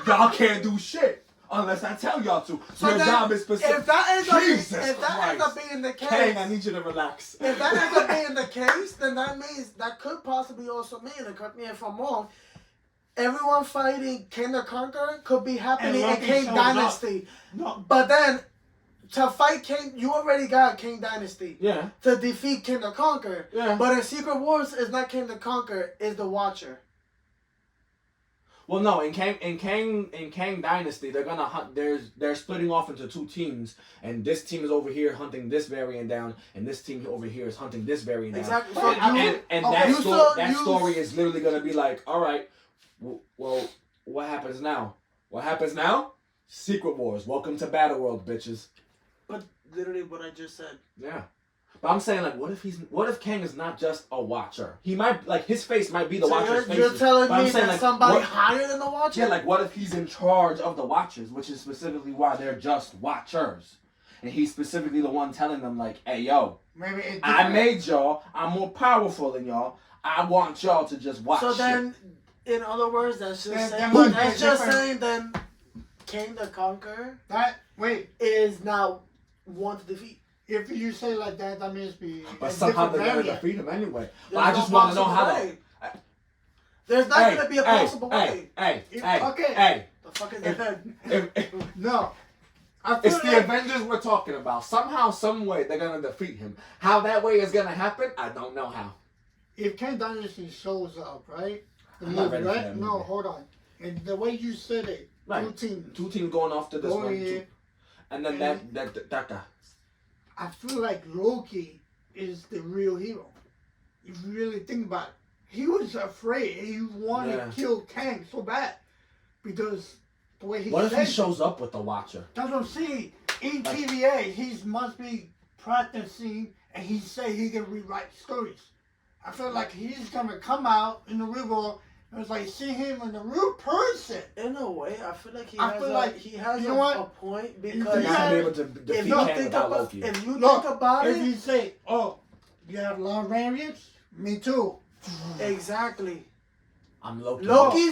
Y'all can't do shit unless I tell y'all to. So your then, job is specific. If that ends up, Jesus if that ends Christ. up being the case, Kang, I need you to relax. if that ends up being the case, then that means that could possibly also mean, and correct me if I'm wrong, everyone fighting King the Conqueror could be happening in Loki King shows Dynasty. No. But then, to fight King, you already got King Dynasty. Yeah. To defeat King the Conqueror. Yeah. But in Secret Wars, it's not King the Conqueror, it's the Watcher. Well, no, in Kang Dynasty, they're gonna hunt. They're splitting off into two teams, and this team is over here hunting this variant down, and this team over here is hunting this variant down. Exactly. And that story is literally gonna be like, all right, well, what happens now? What happens now? Secret Wars. Welcome to Battle World, bitches. But literally what I just said. Yeah. But I'm saying, like, what if Kang is not just a watcher? He might, like, his face might be the Watcher's face. You're telling me saying, that like, somebody higher than the Watcher? Yeah, like, what if he's in charge of the Watchers, which is specifically why they're just Watchers. And he's specifically the one telling them, like, hey, yo, I made y'all. I'm more powerful than y'all. I want y'all to just watch So shit. then, in other words, that's just saying then King the Conqueror is now one to defeat. If you say like that, that means But somehow they're going to defeat him anyway. But I just no want to know how way. There's not going to be a possible way. Okay. Hey. The fuck is that? No. It's the Avengers we're talking about. Somehow, some way, they're going to defeat him. How that way is going to happen, I don't know how. If King Dynasty shows up, right? The I'm not movie, ready for right? that No, movie. hold on. And the way you said it, Right. two teams. Going off to this one, yeah. too. And then that guy. I feel like Loki is the real hero. If you really think about it. He was afraid. He wanted to kill Kang so bad. Because the way he What said if he shows up with the Watcher? That's what I'm saying. In TVA, he must be practicing and he say he can rewrite stories. I feel like he's going to come out in the river and it's like see him in the real person. In a way, I feel like he has a point because he's not able to defeat Kang without Loki. If you think about it, if you say, "Oh, you have a lot of variants," me too. Exactly. I'm Loki. Loki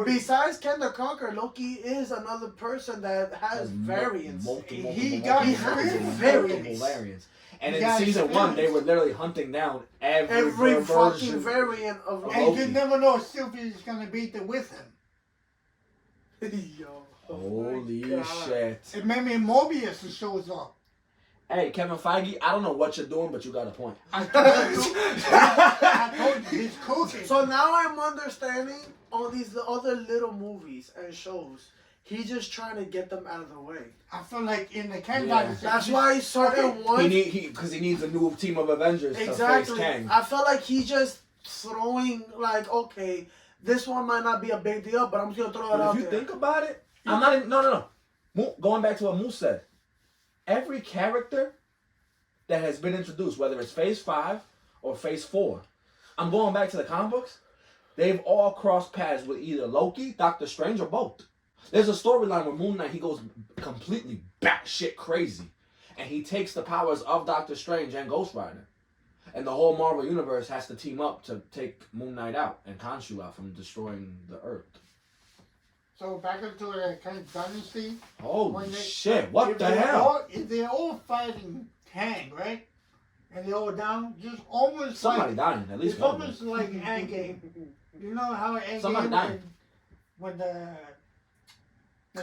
besides King the Conqueror, Loki is another person that has variants. Multiple variants. And in season 1, they were literally hunting down every fucking variant of Loki. And you never know if Sylvie's gonna beat it with him. Yo. Holy shit. And maybe Mobius shows up. Hey, Kevin Feige, I don't know what you're doing, but you got a point. I told you, he's cooking. So now I'm understanding all these other little movies and shows. He's just trying to get them out of the way. I feel like in the Kang Dynasty. That's why certain ones. Because he needs a new team of Avengers to face Kang. I feel like he's just throwing like, okay, this one might not be a big deal, but I'm just gonna throw it out there. If you think about it, I'm not even, no. Going back to what Moose said, every character that has been introduced, whether it's Phase 5 or Phase 4, I'm going back to the comic books. They've all crossed paths with either Loki, Doctor Strange, or both. There's a storyline where Moon Knight, he goes completely batshit crazy. And he takes the powers of Doctor Strange and Ghost Rider. And the whole Marvel Universe has to team up to take Moon Knight out and Khonshu out from destroying the Earth. So back into the Kang Dynasty. Holy shit, what the hell? If they're all fighting Kang, right? And they're all down, just almost somebody dying, at least it's one. Almost like Endgame. You know how Endgame when the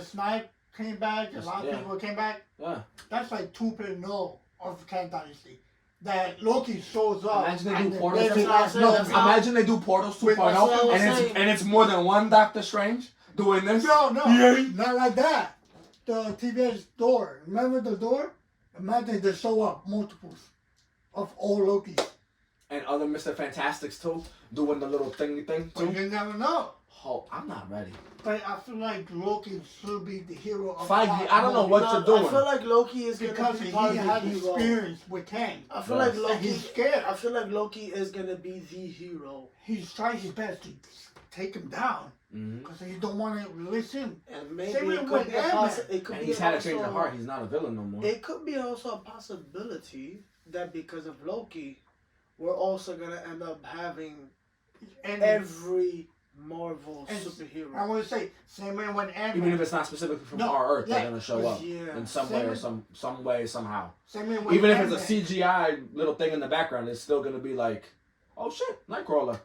snipe came back, a lot of people came back. Yeah. That's like 2.0 of Kang Dynasty. That Loki shows up. Imagine they do Portals 2.0. Imagine they do Portals 2.0 and it's more than one Doctor Strange doing this. No, not like that. The TV's door. Remember the door? Imagine they show up multiples of all Lokis. And other Mr. Fantastics too, doing the little thingy thing too. But you never know. Hulk. I'm not ready. But I feel like Loki should be the hero of Feige, I don't know what you're doing. I feel like Loki is because gonna be he part of has the hero. experience with Kang. I feel like Loki. He's scared. I feel like Loki is gonna be the hero. He's trying his best to take him down because he don't want to release him. And maybe Same it with could be And he's had a change of heart. He's not a villain no more. It could be also a possibility that because of Loki, we're also gonna end up having every Marvel superhero. I want to say same way when Ant-Man. Even if it's not specifically from our Earth, they're gonna show up in some way or some way somehow. Same way when Even if Ant-Man. it's a CGI little thing in the background, it's still gonna be like, oh shit, Nightcrawler.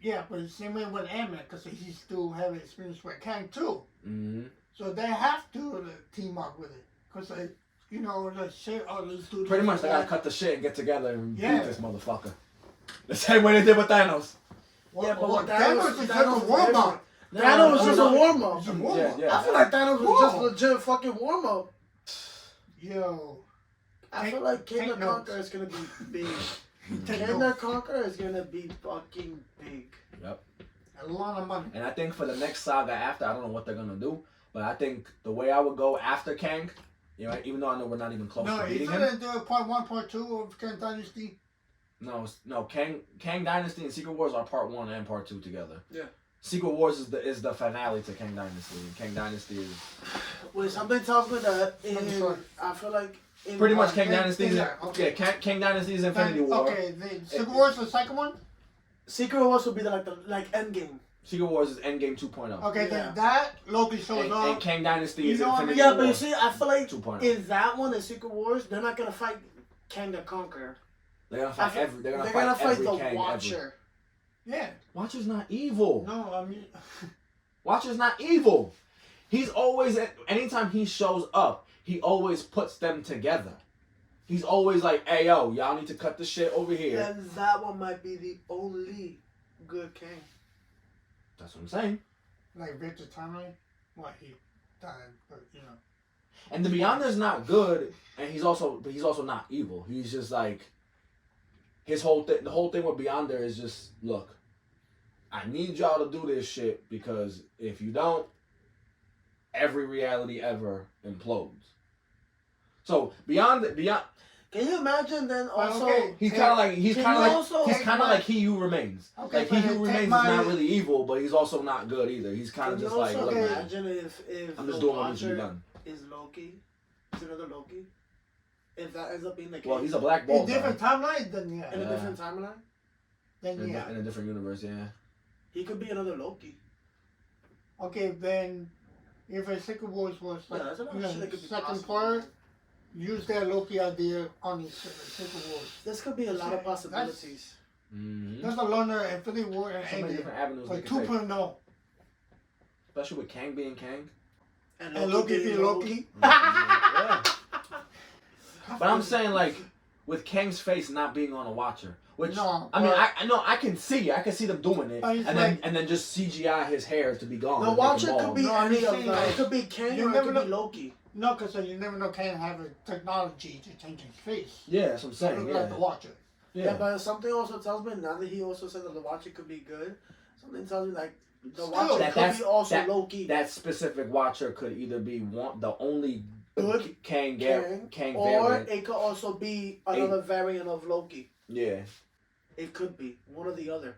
Yeah, but same way with Ant-Man because he still have experience with Kang too. Mm-hmm. So they have to team up with it because you know the shit. Oh, let's do. Pretty much, they gotta cut the shit and get together and beat this motherfucker. The same way they did with Thanos. Yeah, but Thanos is just a warm up. Thanos was just a warm up. Yeah. I feel like Thanos was just legit fucking warm up. Yo. I feel like King the Conqueror is gonna be big. King the Conqueror is gonna be fucking big. Yep. A lot of money. And I think for the next saga after, I don't know what they're gonna do, but I think the way I would go after Kang, you know, even though I know we're not even close to beating him. No, he's gonna do part 1, part 2 of Kang Dynasty. No, Kang Dynasty and Secret Wars are part 1 and part 2 together. Yeah. Secret Wars is the finale to Kang Dynasty. And Kang Dynasty is. Wait, something tells me that I feel like. Pretty much Kang Dynasty is Kang Dynasty is Infinity War. Okay, the Secret Wars is the second one. Secret Wars would be like Endgame. Secret Wars is Endgame 2.0. Okay, then that Loki shows up. And Kang Dynasty is Infinity War. Yeah, but you see, I feel like 2.0. in that one, in Secret Wars, they're not gonna fight Kang the Conqueror. They're gonna fight They're gonna fight the Kang Watcher. Ever. Yeah. Watcher's not evil. No, I mean. Watcher's not evil. He's always anytime he shows up, he always puts them together. He's always like, hey, yo, y'all need to cut the shit over here. And that one might be the only good Kang. That's what I'm saying. Like Victor Timeline? What, he died, but, you know. And to be honest, not good, and he's also not evil. He's just like, the whole thing with Beyonder is just, look, I need y'all to do this shit because if you don't, every reality ever implodes. So beyond. Can you imagine then also? Okay. He's kind of like He Who Remains. Okay, like He Who Remains is not really evil, but he's also not good either. He's kind of just like. Can you imagine if I'm just the doing what needs to be Watcher done. is Loki? Is another Loki? If that ends up being the case. Well, he's a black ball. In different timeline, then yeah. In a different timeline. Then yeah. In a different universe, yeah. He could be another Loki. Okay, then if a Secret Wars was like second part, use that Loki idea on the Secret Wars. This could be a lot of possibilities. There's a learner Infinity War and so many different avenues. Like 2.0. Especially with Kang being Kang. And Loki being Loki. Yeah. But I'm saying like with Kang's face not being on a Watcher. Which I can see them doing it, and then just CGI his hair to be gone. The Watcher could be any of them. It could be Kang or it could be Loki. No, because you never know Kang have a technology to change his face. Yeah, that's what I'm saying. Like the Watcher. Yeah, but something also tells me now that he also said that the Watcher could be good. Something tells me like the Watcher could be also Loki. That specific Watcher could either be the only good Kang or variant. it could also be another variant of Loki. Yeah. It could be one or the other.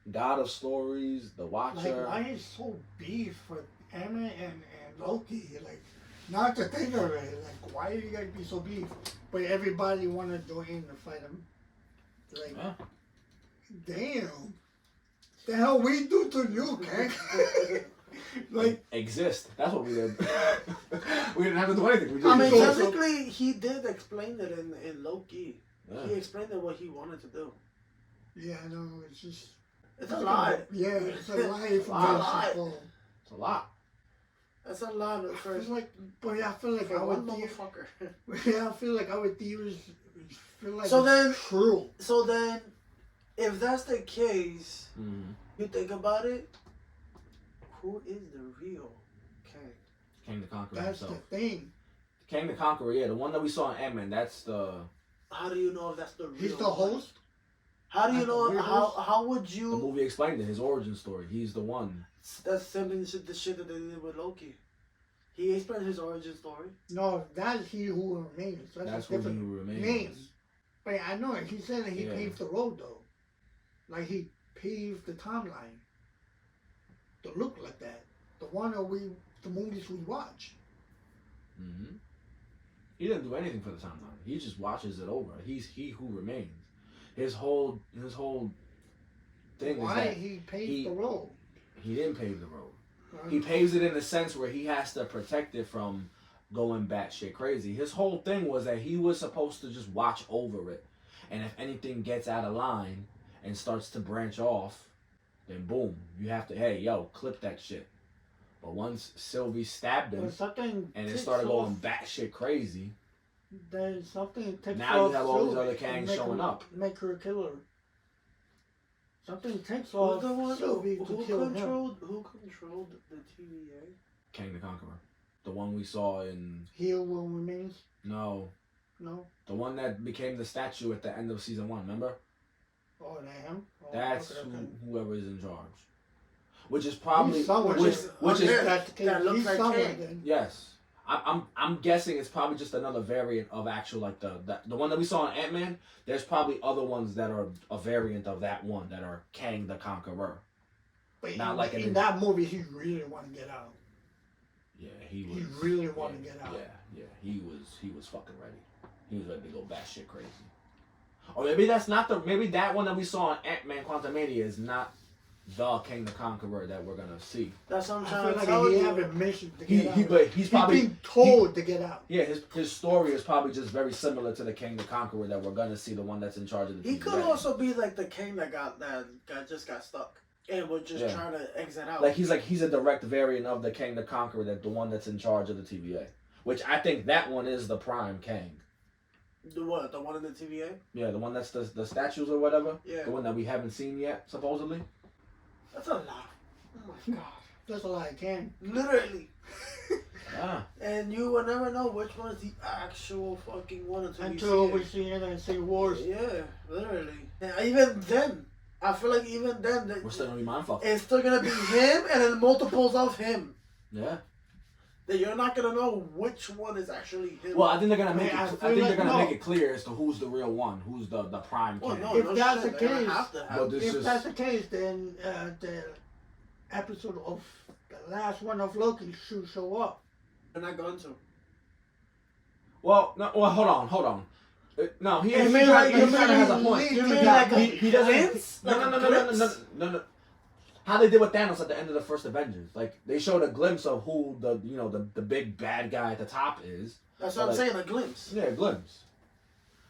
God of Stories, the Watcher. Like, why is so beef with Ant-Man and Loki? Like, not to think of it. Like, why do you guys be so beef? But everybody want to join in to fight him. Like, damn. The hell we do to you, Kang? Like exist. That's what we did. We didn't have to do anything. We just technically, he did explain it in Loki. Yeah. He explained it what he wanted to do. Yeah, I know. It's just. It's a lot. Yeah, it's a lie for It's a lot. That's a lot at first. But I feel like our motherfucker. Yeah, I feel like our theories feel like true. So then, if that's the case, you think about it. Who is the real Kang? Kang the Conqueror That's himself. The thing. Kang the Conqueror, yeah, the one that we saw in Ant-Man. That's the. How do you know if that's the real? He's the host. How do you know? Weirdos. How would The you? movie explained it, his origin story. He's the one. That's similar to the shit that they did with Loki. He explained his origin story. No, that's He Who Remains. That's a who different He Who Remains. name. But I know it. He said that he Yeah. paved the road though. Like he paved the timeline to look like that. The one that the movies we watch. Mm-hmm. He didn't do anything for the timeline. He just watches it over. He's He Who Remains. His whole thing is Why that he paved the road? he didn't pave the road. He paves it in a sense where he has to protect it from going batshit crazy. His whole thing was that he was supposed to just watch over it. And if anything gets out of line and starts to branch off, then boom, you have to, hey, yo, clip that shit. But once Sylvie stabbed him and it started going batshit crazy, then something takes now off you have all these Sylvie other Kangs and showing up. Make her a killer. Something takes Who's off the one Sylvie who to kill him. Who controlled the TVA? Kang the Conqueror. The one we saw in... He Who Remains? No. No? The one that became the statue at the end of season 1, remember? Oh, that him? Oh, That's okay. whoever is in charge. Which is probably... He's somewhere. Which is... That's the case. That looks He's like somewhere Kang. then. Yes. I'm guessing it's probably just another variant of actual, like, the one that we saw in Ant-Man. There's probably other ones that are a variant of that one that are Kang the Conqueror. But Not like in that movie, he really wanted to get out. Yeah, he was... He really wanted to get out. Yeah, he was fucking ready. He was ready to go batshit crazy. Or maybe that's not maybe that one that we saw in Ant-Man Quantumania is not the Kang the Conqueror that we're gonna see. That's what I'm I trying feel to like tell he you. have a mission to get out. But he's probably being told to get out. Yeah, his story is probably just very similar to the Kang the Conqueror that we're gonna see, the one that's in charge of the He TVA. could also be like the king that just got stuck and was just trying to exit out. Like he's a direct variant of the Kang the Conqueror, that the one that's in charge of the TVA. Which I think that one is the prime Kang. The what? The one in the TVA? Yeah, the one that's the statues or whatever. Yeah. The one that we haven't seen yet, supposedly. That's a lot. Oh my god. That's all I can. Literally. Ah. And you will never know which one is the actual fucking one Until we we see it and see wars. Yeah, literally. And even then, I feel like even then, We're still gonna be mindfucked. it's still gonna be him and then multiples of him. Yeah. That you're not gonna know which one is actually him. Well, I think they're gonna make I it. feel I think like they're gonna no. make it clear as to who's the real one, who's the prime Well, Kang. no, If no that's shit, the they're gonna case- have to have. But this If is that's the case, then the episode of the last one of Loki should show up. They're not going to. well, no. Well, hold on. No, he You kind mean of like- has a point. you mean like a he doesn't. glimpse? Like a glimpse? No. How they did with Thanos at the end of the first Avengers, like they showed a glimpse of who the big bad guy at the top is. That's what I'm saying, a glimpse. Yeah, a glimpse.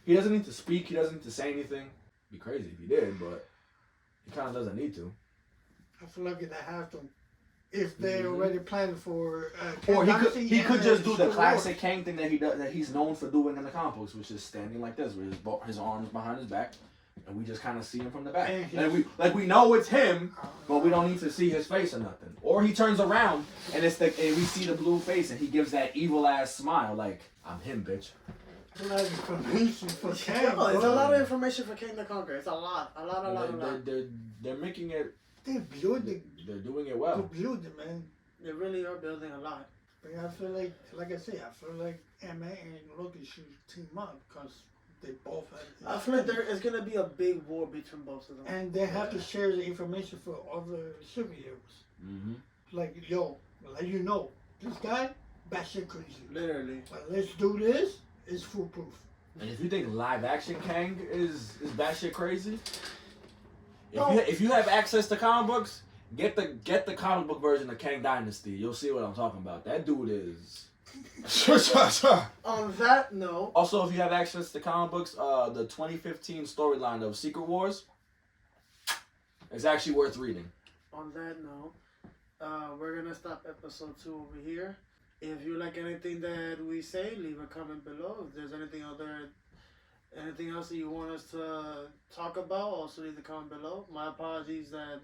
He doesn't need to speak. He doesn't need to say anything. It'd be crazy if he did, but he kind of doesn't need to. I feel like they have to. If they already planned for. Or Dynasty he could and just do the Secret classic Wars. Kang thing that he does, that he's known for doing in the comic books, which is standing like this with his arms behind his back, and we just kind of see him from the back. And we know it's him, but we don't need to see his face or nothing. Or he turns around and we see the blue face and he gives that evil ass smile like, I'm him, bitch. A lot of information for Kang. Yeah, it's a bro. lot of information for King the Conqueror. It's a lot. They're making it. They build it. They're doing it They well. build it, man. They really are building a lot. But I feel like I say, I feel like Ant-Man and Loki should team up because they both have. I feel like there is gonna be a big war between both of them. And they have to share the information for other superheroes. Mm-hmm. Like, yo, let you know, this guy, batshit crazy. Literally. But let's do this. It's foolproof. And if you think live action Kang is batshit crazy, No. if you have access to comic books, get the comic book version of Kang Dynasty. You'll see what I'm talking about. That dude is. On that note, Also, if you have access to comic books, the 2015 storyline of Secret Wars is actually worth reading. on that note, we're gonna stop episode 2 over here. If you like anything that we say, leave a comment below. If there's anything else that you want us to talk about, also leave the comment below. My apologies that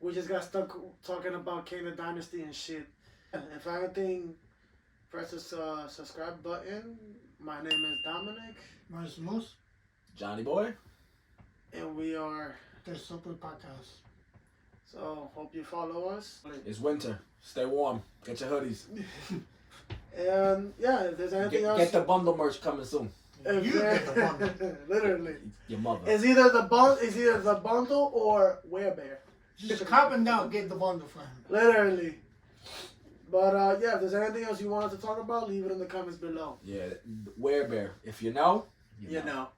we just got stuck talking about King of Dynasty and shit. If anything, press the subscribe button. My name is Dominic. Nice moose. Johnny boy. And we are the Super Podcast. So hope you follow us. It's winter. Stay warm. Get your hoodies. And yeah, if there's anything else, get the bundle merch coming soon. You get the bundle. Literally. Your mother. It's either the bundle or werebear. Just comment down, get the bundle for him. Literally. But yeah, if there's anything else you wanted to talk about, leave it in the comments below. Yeah, werebear. If you know, you know.